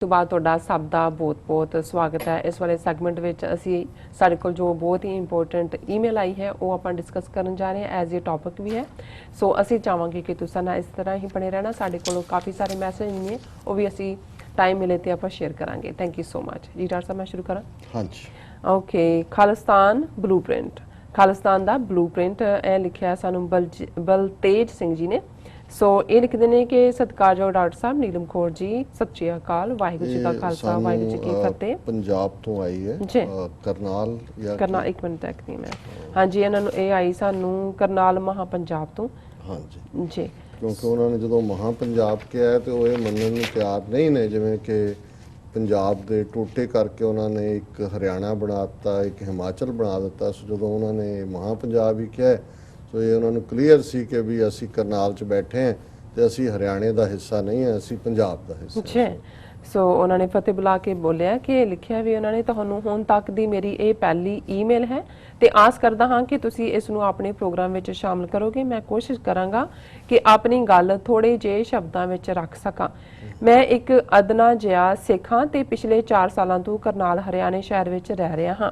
ਤੋਂ ਬਾਅਦ ਤੁਹਾਡਾ ਸਭ ਦਾ ਬਹੁਤ-ਬਹੁਤ ਸਵਾਗਤ ਹੈ। ਇਸ ਵਾਲੇ ਸੈਗਮੈਂਟ ਵਿੱਚ ਅਸੀਂ ਸਾਡੇ ਕੋਲ ਜੋ ਬਹੁਤ ਹੀ ਇੰਪੋਰਟੈਂਟ ਈਮੇਲ ਆਈ ਹੈ ਉਹ ਆਪਾਂ ਡਿਸਕਸ ਕਰਨ ਜਾ ਰਹੇ ਹਾਂ ਐਜ਼ ਏ ਟੌਪਿਕ ਵੀ ਹੈ। ਸੋ ਅਸੀਂ ਚਾਹਾਂਗੇ ਕਿ ਤੁਸੀਂ ਨਾਲ ਇਸ ਤਰ੍ਹਾਂ ਹੀ ਬਣੇ ਰਹਿਣਾ। ਸਾਡੇ ਕੋਲੋਂ ਕਾਫੀ ਸਾਰੇ ਮੈਸੇਜ ਨੇ, ਉਹ ਵੀ ਅਸੀਂ ਟਾਈਮ ਮਿਲੇ ਤੇ ਆਪਾਂ ਸ਼ੇਅਰ ਕਰਾਂਗੇ। ਥੈਂਕ ਯੂ ਸੋ ਮਚ ਜੀ। ਡਾਕਟਰ ਸਾਹਿਬ, ਮੈਂ ਸ਼ੁਰੂ ਕਰਾਂ? ਹਾਂਜੀ। Okay, Khalistan blueprint. ਖਾਲਿਸਤਾਨ ਦਾ ਬਲੂਪ੍ਰਿੰਟ ਇਹ ਲਿਖਿਆ ਸਾਨੂੰ ਬਲਤੇਜ ਸਿੰਘ ਜੀ ਨੇ। ਸੋ ਇਹ ਲਿਖਦੇ ਨੇ ਕਿ ਸਤਿਕਾਰਯੋਗ ਡਾਕਟਰ ਸਾਹਿਬ ਨੀਲਮ ਕੌਰ ਜੀ, ਸਤਿ ਸ਼੍ਰੀ ਅਕਾਲ, ਵਾਹਿਗੁਰੂ ਜੀ ਕਾ ਖਾਲਸਾ, ਵਾਹਿਗੁਰੂ ਜੀ ਕੀ ਫਤਿਹ। ਪੰਜਾਬ ਤੋਂ ਆਈ ਹੈ ਕਰਨਾਲ ਜਾਂ ਕਰਨਾਲ, ਇੱਕ ਮਿੰਟ ਤੱਕ ਮੈਂ ਹਾਂਜੀ, ਇਹਨਾਂ ਨੂੰ ਇਹ ਆਈ ਸਾਨੂੰ ਕਰਨਾਲ ਮਹਾ ਪੰਜਾਬ ਤੋਂ। ਹਾਂਜੀ ਜੀ, ਕਿਉਂਕਿ ਉਹਨਾਂ ਨੇ ਜਦੋਂ ਮਹਾ ਪੰਜਾਬ ਕਿਹਾ ਤੇ ਉਹ ਇਹ ਮੰਨਣ ਨੂੰ ਤਿਆਰ ਨਹੀਂ ਨੇ ਜਿਵੇਂ ਕਿ ਪੰਜਾਬ ਦੇ ਟੋਟੇ ਕਰਕੇ ਉਹਨਾਂ ਨੇ ਇੱਕ ਹਰਿਆਣਾ ਬਣਾ ਦਿੱਤਾ, ਇੱਕ ਹਿਮਾਚਲ ਬਣਾ ਦਿੱਤਾ। ਸੋ ਜਦੋਂ ਉਹਨਾਂ ਨੇ ਮਹਾ ਪੰਜਾਬ ਹੀ ਕਿਹਾ ਸੋ ਇਹ ਉਹਨਾਂ ਨੂੰ ਕਲੀਅਰ ਸੀ ਕਿ ਵੀ ਅਸੀਂ ਕਰਨਾਲ 'ਚ ਬੈਠੇ ਹਾਂ ਤੇ ਅਸੀਂ ਹਰਿਆਣੇ ਦਾ ਹਿੱਸਾ ਨਹੀਂ ਹਾਂ, ਅਸੀਂ ਪੰਜਾਬ ਦਾ ਹਿੱਸਾ ਹਾਂ। ਸੋ ਉਹਨਾਂ ਨੇ ਫਤਿਹ ਬੁਲਾ ਕੇ ਬੋਲਿਆ ਕਿ ਲਿਖਿਆ ਵੀ ਉਹਨਾਂ ਨੇ, ਤੁਹਾਨੂੰ ਹੁਣ ਤੱਕ ਦੀ ਮੇਰੀ ਇਹ ਪਹਿਲੀ ਈਮੇਲ ਹੈ ਤੇ ਆਸ ਕਰਦਾ ਹਾਂ ਕਿ ਤੁਸੀਂ ਇਸ ਨੂੰ ਆਪਣੇ ਪ੍ਰੋਗਰਾਮ ਵਿੱਚ ਸ਼ਾਮਲ ਕਰੋਗੇ। ਮੈਂ ਕੋਸ਼ਿਸ਼ ਕਰਾਂਗਾ ਕਿ ਆਪਣੀ ਗੱਲ ਥੋੜੇ ਜਿਹੇ ਸ਼ਬਦਾਂ ਵਿੱਚ ਰੱਖ ਸਕਾਂ। ਮੈਂ ਇੱਕ ਅਦਨਾ ਜਿਹਾ ਸਿੱਖ ਹਾਂ ਤੇ ਪਿਛਲੇ 4 ਸਾਲਾਂ ਤੋਂ ਕਰਨਾਲ ਹਰਿਆਣੇ ਸ਼ਹਿਰ ਵਿੱਚ ਰਹਿ ਰਿਹਾ ਹਾਂ।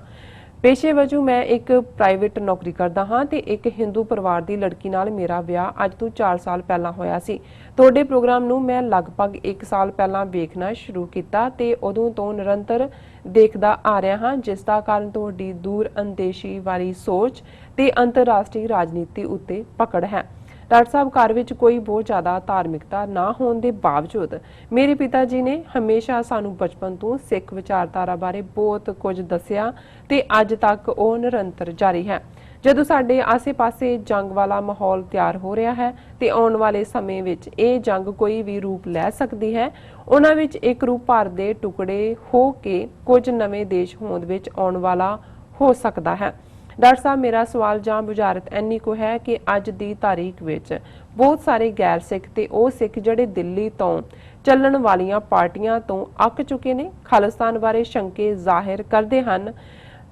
ਪੇਸ਼ੇ ਵਜੋਂ ਮੈਂ ਇੱਕ ਪ੍ਰਾਈਵੇਟ ਨੌਕਰੀ ਕਰਦਾ ਹਾਂ ਤੇ ਇੱਕ ਹਿੰਦੂ ਪਰਿਵਾਰ ਦੀ ਲੜਕੀ ਨਾਲ ਮੇਰਾ ਵਿਆਹ ਅੱਜ ਤੋਂ 4 ਸਾਲ ਪਹਿਲਾਂ ਹੋਇਆ ਸੀ। ਤੁਹਾਡੇ ਪ੍ਰੋਗਰਾਮ ਨੂੰ ਮੈਂ ਲਗਭਗ 1 ਸਾਲ ਪਹਿਲਾਂ ਵੇਖਣਾ ਸ਼ੁਰੂ ਕੀਤਾ ਤੇ ਉਦੋਂ ਤੋਂ ਨਿਰੰਤਰ ਦੇਖਦਾ ਆ ਰਿਹਾ ਹਾਂ, ਜਿਸ ਦਾ ਕਾਰਨ ਤੁਹਾਡੀ ਦੂਰ ਅੰਦੇਸ਼ੀ ਵਾਲੀ ਸੋਚ ਤੇ ਅੰਤਰਰਾਸ਼ਟਰੀ ਰਾਜਨੀਤੀ ਉੱਤੇ ਪਕੜ ਹੈ। ਡਾਕਟਰ ਸਾਹਿਬ, ਘਰ ਵਿੱਚ ਕੋਈ ਬਹੁਤ ਜ਼ਿਆਦਾ ਧਾਰਮਿਕਤਾ ਨਾ ਹੋਣ ਦੇ ਬਾਵਜੂਦ ਮੇਰੇ ਪਿਤਾ ਜੀ ਨੇ ਹਮੇਸ਼ਾ ਸਾਨੂੰ ਬਚਪਨ ਤੋਂ ਸਿੱਖ ਵਿਚਾਰਧਾਰਾ ਬਾਰੇ ਬਹੁਤ ਕੁਝ ਦੱਸਿਆ ਤੇ ਅੱਜ ਤੱਕ ਉਹ ਨਿਰੰਤਰ ਜਾਰੀ ਹੈ। ਜਦੋਂ ਸਾਡੇ ਆਸੇ-ਪਾਸੇ ਜੰਗ ਵਾਲਾ ਮਾਹੌਲ ਤਿਆਰ ਹੋ ਰਿਹਾ ਹੈ ਤੇ ਆਉਣ ਵਾਲੇ ਸਮੇਂ ਵਿੱਚ ਇਹ ਜੰਗ ਕੋਈ ਵੀ ਰੂਪ ਲੈ ਸਕਦੀ ਹੈ, ਉਹਨਾਂ ਵਿੱਚ ਇੱਕ ਰੂਪ ਭਾਰਤ ਦੇ ਟੁਕੜੇ ਹੋ ਕੇ ਕੁਝ ਨਵੇਂ ਦੇਸ਼ ਹੋਂਦ ਵਿੱਚ ਆਉਣ ਵਾਲਾ ਹੋ ਸਕਦਾ ਹੈ। ਡਾਕਟਰ ਸਾਹਿਬ, ਮੇਰਾ ਸਵਾਲ ਜਾਂ ਬੁਝਾਰਤ ਇੰਨੀ ਕੁ ਹੈ ਕਿ ਅੱਜ ਦੀ ਤਾਰੀਖ ਵਿੱਚ ਬਹੁਤ ਸਾਰੇ ਗੈਰ ਸਿੱਖ ਤੇ ਉਹ ਸਿੱਖ ਜਿਹੜੇ ਦਿੱਲੀ ਤੋਂ ਚੱਲਣ ਵਾਲੀਆਂ ਪਾਰਟੀਆਂ ਤੋਂ ਅੱਕ ਚੁੱਕੇ ਨੇ, ਖਾਲਿਸਤਾਨ ਬਾਰੇ ਸ਼ੰਕੇ ਜ਼ਾਹਿਰ ਕਰਦੇ ਹਨ।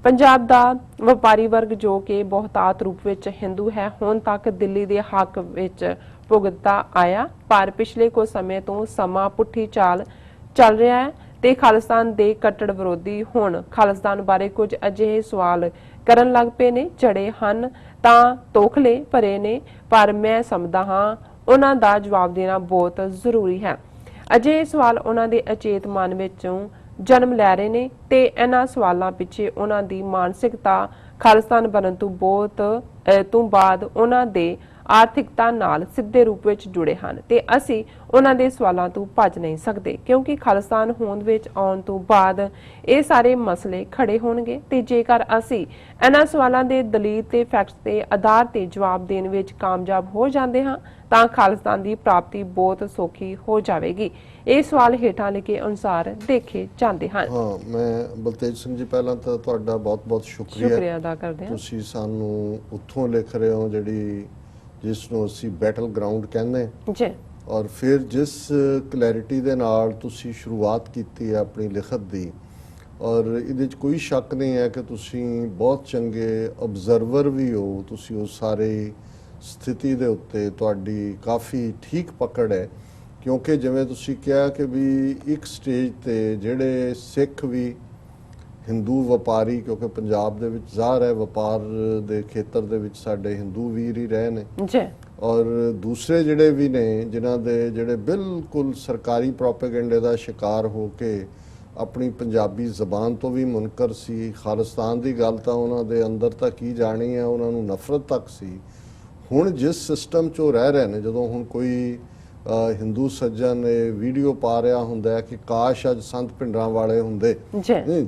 ਪੰਜਾਬ ਦਾ ਵਪਾਰੀ ਵਰਗ ਜੋ ਕਿ ਬਹੁਤਾਤ ਰੂਪ ਵਿੱਚ ਹਿੰਦੂ ਹੈ, ਹੁਣ ਤੱਕ ਦਿੱਲੀ ਦੇ ਹੱਕ ਵਿੱਚ ਭੁਗਤਦਾ ਆਇਆ, ਪਰ ਪਿਛਲੇ ਕੁਝ ਸਮੇਂ ਤੋਂ ਸਮਾਂ ਪੁੱਠੀ ਚਾਲ ਚੱਲ ਰਿਹਾ ਹੈ ਤੇ ਖਾਲਿਸਤਾਨ ਦੇ ਕੱਟੜ ਵਿਰੋਧੀ ਹੁਣ ਖਾਲਿਸਤਾਨ ਬਾਰੇ ਕੁਝ ਅਜਿਹੇ ਸਵਾਲ ਕਰਨ ਲੱਗ ਪਏ ਨੇ ਜਿਹੜੇ ਹਨ ਤਾਂ ਤੋਖਲੇ ਭਰੇ ਨੇ, ਪਰ ਮੈਂ ਸਮਝਦਾ ਹਾਂ ਉਹਨਾਂ ਦਾ ਜਵਾਬ ਦੇਣਾ ਬਹੁਤ ਜ਼ਰੂਰੀ ਹੈ। ਅਜਿਹੇ ਸਵਾਲ ਉਹਨਾਂ ਦੇ ਅਚੇਤ ਮਨ ਵਿੱਚੋਂ ਜਨਮ ਲੈ ਰਹੇ ਨੇ ਤੇ ਇਹਨਾਂ ਸਵਾਲਾਂ ਪਿੱਛੇ ਉਹਨਾਂ ਦੀ ਮਾਨਸਿਕਤਾ ਖਾਲਿਸਤਾਨ ਬਣਨ ਤੋਂ ਬਾਅਦ ਉਹਨਾਂ ਦੇ ਆਰਥਿਕਤਾ ਨਾਲ ਸਿੱਧੇ ਰੂਪ ਵਿੱਚ ਜੁੜੇ ਹਨ ਤੇ ਅਸੀਂ ਉਹਨਾਂ ਦੇ ਸਵਾਲਾਂ ਤੋਂ ਭੱਜ ਨਹੀਂ ਸਕਦੇ, ਕਿਉਂਕਿ ਖਾਲਿਸਤਾਨ ਹੋਂਦ ਵਿੱਚ ਆਉਣ ਤੋਂ ਬਾਅਦ ਇਹ ਸਾਰੇ ਮਸਲੇ ਖੜੇ ਹੋਣਗੇ ਤੇ ਜੇਕਰ ਅਸੀਂ ਇਹਨਾਂ ਸਵਾਲਾਂ ਦੇ ਦਲੀਲ ਤੇ ਫੈਕਟਸ ਦੇ ਆਧਾਰ ਤੇ ਜਵਾਬ ਦੇਣ ਵਿੱਚ ਕਾਮਯਾਬ ਹੋ ਜਾਂਦੇ ਹਾਂ ਤਾਂ ਖਾਲਿਸਤਾਨ ਦੀ ਪ੍ਰਾਪਤੀ ਬਹੁਤ ਸੌਖੀ ਹੋ ਜਾਵੇਗੀ। ਇਹ ਸਵਾਲ ਹੇਠਾਂ ਲਿਖੇ ਅਨੁਸਾਰ ਦੇਖੇ ਜਾਂਦੇ ਹਨ। ਹਾਂ, ਮੈਂ ਬਲਤੇਜ ਸਿੰਘ ਜੀ, ਪਹਿਲਾਂ ਤਾਂ ਤੁਹਾਡਾ ਬਹੁਤ-ਬਹੁਤ ਸ਼ੁਕਰੀਆ ਅਦਾ ਕਰਦੇ ਹਾਂ। ਤੁਸੀਂ ਸਾਨੂੰ ਉੱਥੋਂ ਲਿਖ ਰਹੇ ਹੋ ਜਿਸ ਨੂੰ ਅਸੀਂ ਬੈਟਲ ਗਰਾਊਂਡ ਕਹਿੰਦੇ ਜੀ, ਔਰ ਫਿਰ ਜਿਸ ਕਲੈਰਿਟੀ ਦੇ ਨਾਲ ਤੁਸੀਂ ਸ਼ੁਰੂਆਤ ਕੀਤੀ ਹੈ ਆਪਣੀ ਲਿਖਤ ਦੀ, ਔਰ ਇਹਦੇ 'ਚ ਕੋਈ ਸ਼ੱਕ ਨਹੀਂ ਹੈ ਕਿ ਤੁਸੀਂ ਬਹੁਤ ਚੰਗੇ ਅਬਜ਼ਰਵਰ ਵੀ ਹੋ। ਤੁਸੀਂ ਉਸ ਸਾਰੇ ਸਥਿਤੀ ਦੇ ਉੱਤੇ ਤੁਹਾਡੀ ਕਾਫੀ ਠੀਕ ਪਕੜ ਹੈ, ਕਿਉਂਕਿ ਜਿਵੇਂ ਤੁਸੀਂ ਕਿਹਾ ਕਿ ਵੀ ਇੱਕ ਸਟੇਜ ਤੇ ਜਿਹੜੇ ਸਿੱਖ ਵੀ ਹਿੰਦੂ ਵਪਾਰੀ, ਕਿਉਂਕਿ ਪੰਜਾਬ ਦੇ ਵਿੱਚ ਜ਼ਾਹਰ ਹੈ ਵਪਾਰ ਦੇ ਖੇਤਰ ਦੇ ਵਿੱਚ ਸਾਡੇ ਹਿੰਦੂ ਵੀਰ ਹੀ ਰਹੇ ਨੇ ਜੀ, ਔਰ ਦੂਸਰੇ ਜਿਹੜੇ ਵੀ ਨੇ ਜਿਨ੍ਹਾਂ ਦੇ ਜਿਹੜੇ ਬਿਲਕੁਲ ਸਰਕਾਰੀ ਪ੍ਰੋਪੇਗੈਂਡੇ ਦਾ ਸ਼ਿਕਾਰ ਹੋ ਕੇ ਆਪਣੀ ਪੰਜਾਬੀ ਜ਼ਬਾਨ ਤੋਂ ਵੀ ਮੁਨਕਰ ਸੀ। ਖਾਲਿਸਤਾਨ ਦੀ ਗੱਲ ਤਾਂ ਉਹਨਾਂ ਦੇ ਅੰਦਰ ਤੱਕ ਹੀ ਜਾਣੀ ਹੈ, ਉਹਨਾਂ ਨੂੰ ਨਫ਼ਰਤ ਤੱਕ ਸੀ। ਹੁਣ ਜਿਸ ਸਿਸਟਮ 'ਚ ਉਹ ਰਹਿ ਰਹੇ ਨੇ, ਜਦੋਂ ਹੁਣ ਕੋਈ ਹਿੰਦੂ ਸੱਜਣ ਵੀਡੀਓ ਪਾ ਰਿਹਾ ਹੁੰਦਾ ਕਿ ਕਾਸ਼ ਅੱਜ ਸੰਤ ਭਿੰਡਰਾਂ ਵਾਲੇ ਹੁੰਦੇ,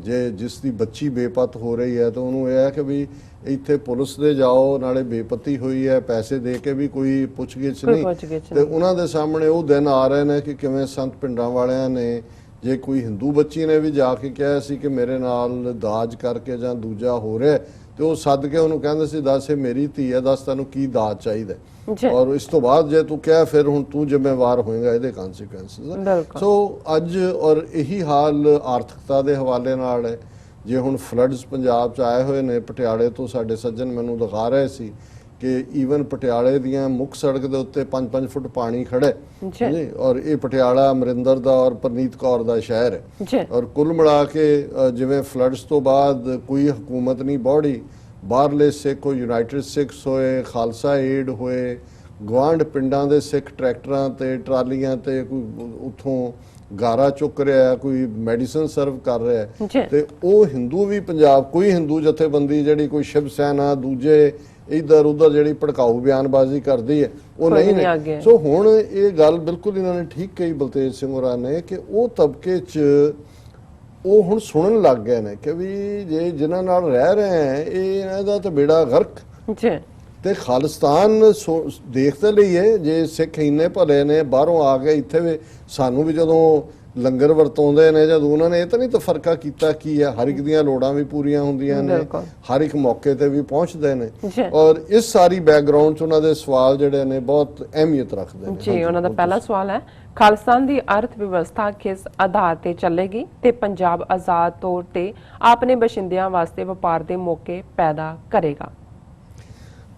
ਜੇ ਜਿਸ ਦੀ ਬੱਚੀ ਬੇਪਤ ਹੋ ਰਹੀ ਹੈ ਤਾਂ ਉਹਨੂੰ ਇਹ ਹੈ ਕਿ ਵੀ ਇੱਥੇ ਪੁਲਿਸ ਦੇ ਜਾਓ, ਨਾਲੇ ਬੇਪਤੀ ਹੋਈ ਹੈ, ਪੈਸੇ ਦੇ ਕੇ ਵੀ ਕੋਈ ਪੁੱਛਗਿੱਛ ਨਹੀਂ, ਤੇ ਉਹਨਾਂ ਦੇ ਸਾਹਮਣੇ ਉਹ ਦਿਨ ਆ ਰਹੇ ਨੇ ਕਿ ਕਿਵੇਂ ਸੰਤ ਭਿੰਡਰਾਂ ਵਾਲਿਆਂ ਨੇ ਜੇ ਕੋਈ ਹਿੰਦੂ ਬੱਚੀ ਨੇ ਵੀ ਜਾ ਕੇ ਕਿਹਾ ਸੀ ਕਿ ਮੇਰੇ ਨਾਲ ਦਾਜ ਕਰਕੇ ਜਾਂ ਦੂਜਾ ਹੋ ਰਿਹਾ ਤੇ ਉਹ ਸੱਦ ਕੇ ਉਹਨੂੰ ਕਹਿੰਦੇ ਸੀ, ਦੱਸ ਇਹ ਮੇਰੀ ਧੀ ਹੈ, ਦੱਸ ਤੈਨੂੰ ਕੀ ਦਾਜ ਚਾਹੀਦਾ, ਔਰ ਇਸ ਤੋਂ ਬਾਅਦ ਜੇ ਤੂੰ ਕਿਹਾ ਫਿਰ ਹੁਣ ਤੂੰ ਜ਼ਿੰਮੇਵਾਰ ਹੋਏਗਾ ਇਹਦੇ ਕਨਸੀਕੁਐਂਸਸ। ਸੋ ਅੱਜ ਔਰ ਇਹੀ ਹਾਲ ਆਰਥਿਕਤਾ ਦੇ ਹਵਾਲੇ ਨਾਲ ਹੈ। ਜੇ ਹੁਣ ਫਲੱਡਸ ਪੰਜਾਬ 'ਚ ਆਏ ਹੋਏ ਨੇ, ਪਟਿਆਲੇ ਤੋਂ ਸਾਡੇ ਸੱਜਣ ਮੈਨੂੰ ਦਿਖਾ ਰਹੇ ਸੀ ਕਿ ਈਵਨ ਪਟਿਆਲੇ ਦੀਆਂ ਮੁੱਖ ਸੜਕ ਦੇ ਉੱਤੇ 5-5 ਫੁੱਟ ਪਾਣੀ ਖੜਾ ਹੈ ਜੀ, ਔਰ ਇਹ ਪਟਿਆਲਾ ਅਮਰਿੰਦਰ ਦਾ ਔਰ ਪਰਨੀਤ ਕੌਰ ਦਾ ਸ਼ਹਿਰ ਹੈ ਜੀ। ਔਰ ਕੁੱਲ ਮਿਲਾ ਕੇ ਜਿਵੇਂ ਫਲੱਡਸ ਤੋਂ ਬਾਅਦ ਕੋਈ ਹਕੂਮਤ ਨਹੀਂ ਬੋੜੀ, ਬਾਹਰਲੇ ਸਿੱਖ ਯੂਨਾਈਟਿਡ ਸਿੱਖਸ ਹੋਏ, ਖਾਲਸਾ ਏਡ ਹੋਏ, ਗੁਆਂਢ ਪਿੰਡਾਂ ਦੇ ਸਿੱਖ ਟਰੈਕਟਰਾਂ ਤੇ ਟਰਾਲੀਆਂ ਤੇ ਕੋਈ ਉੱਥੋਂ ਗਾਰਾ ਚੁੱਕ ਰਿਹਾ, ਕੋਈ ਮੈਡੀਸਨ ਸਰਵ ਕਰ ਰਿਹਾ, ਤੇ ਉਹ ਹਿੰਦੂ ਵੀ ਪੰਜਾਬ ਕੋਈ ਹਿੰਦੂ ਜਥੇਬੰਦੀ ਜਿਹੜੀ ਕੋਈ ਸ਼ਿਵ ਸੈਨਾ ਦੂਜੇ ਇੱਧਰ ਉੱਧਰ ਜਿਹੜੀ ਭੜਕਾਊ ਬਿਆਨਬਾਜ਼ੀ ਕਰਦੀ ਹੈ ਉਹ ਨਹੀਂ ਨੇ। ਸੋ ਹੁਣ ਇਹ ਗੱਲ ਬਿਲਕੁਲ ਇਹਨਾਂ ਨੇ ਠੀਕ ਕਹੀ ਬਲਤੇਜ ਸਿੰਘ ਹੋਰਾਂ ਨੇ ਕਿ ਉਹ ਤਬਕੇ 'ਚ ਉਹ ਹੁਣ ਸੁਣਨ ਲੱਗ ਗਏ ਨੇ ਕਿ ਵੀ ਜੇ ਜਿਨ੍ਹਾਂ ਨਾਲ ਰਹਿ ਰਹੇ ਹੈ ਇਹਦਾ ਤਾਂ ਬੇੜਾ ਗਰਕ ਤੇ ਖਾਲਿਸਤਾਨ ਦੇਖਦੇ ਲਈਏ। ਜੇ ਸਿੱਖ ਇੰਨੇ ਭਲੇ ਨੇ ਬਾਹਰੋਂ ਆ ਕੇ ਇੱਥੇ ਵੀ ਸਾਨੂੰ ਵੀ ਜਦੋਂ ਲੰਗਰ ਵਰਤਾਉਂਦੇ ਨੇ, ਜਦੋਂ ਉਹਨਾਂ ਨੇ ਇਹ ਤਾਂ ਨਹੀਂ ਤਫਰਕਾ ਕੀਤਾ ਕੀ ਹੈ, ਹਰ ਇੱਕ ਦੀਆਂ ਲੋੜਾਂ ਵੀ ਪੂਰੀਆਂ ਹੁੰਦੀਆਂ ਨੇ, ਹਰ ਇੱਕ ਮੌਕੇ ਤੇ ਵੀ ਪਹੁੰਚਦੇ ਨੇ, ਔਰ ਇਸ ਸਾਰੀ ਬੈਕਗ੍ਰਾਉਂਡ 'ਚ ਉਹਨਾਂ ਦੇ ਸਵਾਲ ਜਿਹੜੇ ਨੇ ਬਹੁਤ ਅਹਿਮੀਅਤ ਰੱਖਦੇ ਨੇ। ਜੀ, ਉਹਨਾਂ ਦਾ ਪਹਿਲਾ ਸਵਾਲ ਹੈ, ਖਾਲਿਸਤਾਨ ਦੀ ਅਰਥ ਵਿਵਸਥਾ ਕਿਸ ਆਧਾਰ ਤੇ ਚੱਲੇਗੀ ਤੇ ਪੰਜਾਬ ਆਜ਼ਾਦ ਤੌਰ ਤੇ ਆਪਣੇ ਬਸ਼ਿੰਦਿਆਂ ਵਾਸਤੇ ਵਪਾਰ ਦੇ ਮੌਕੇ ਪੈਦਾ ਕਰੇਗਾ?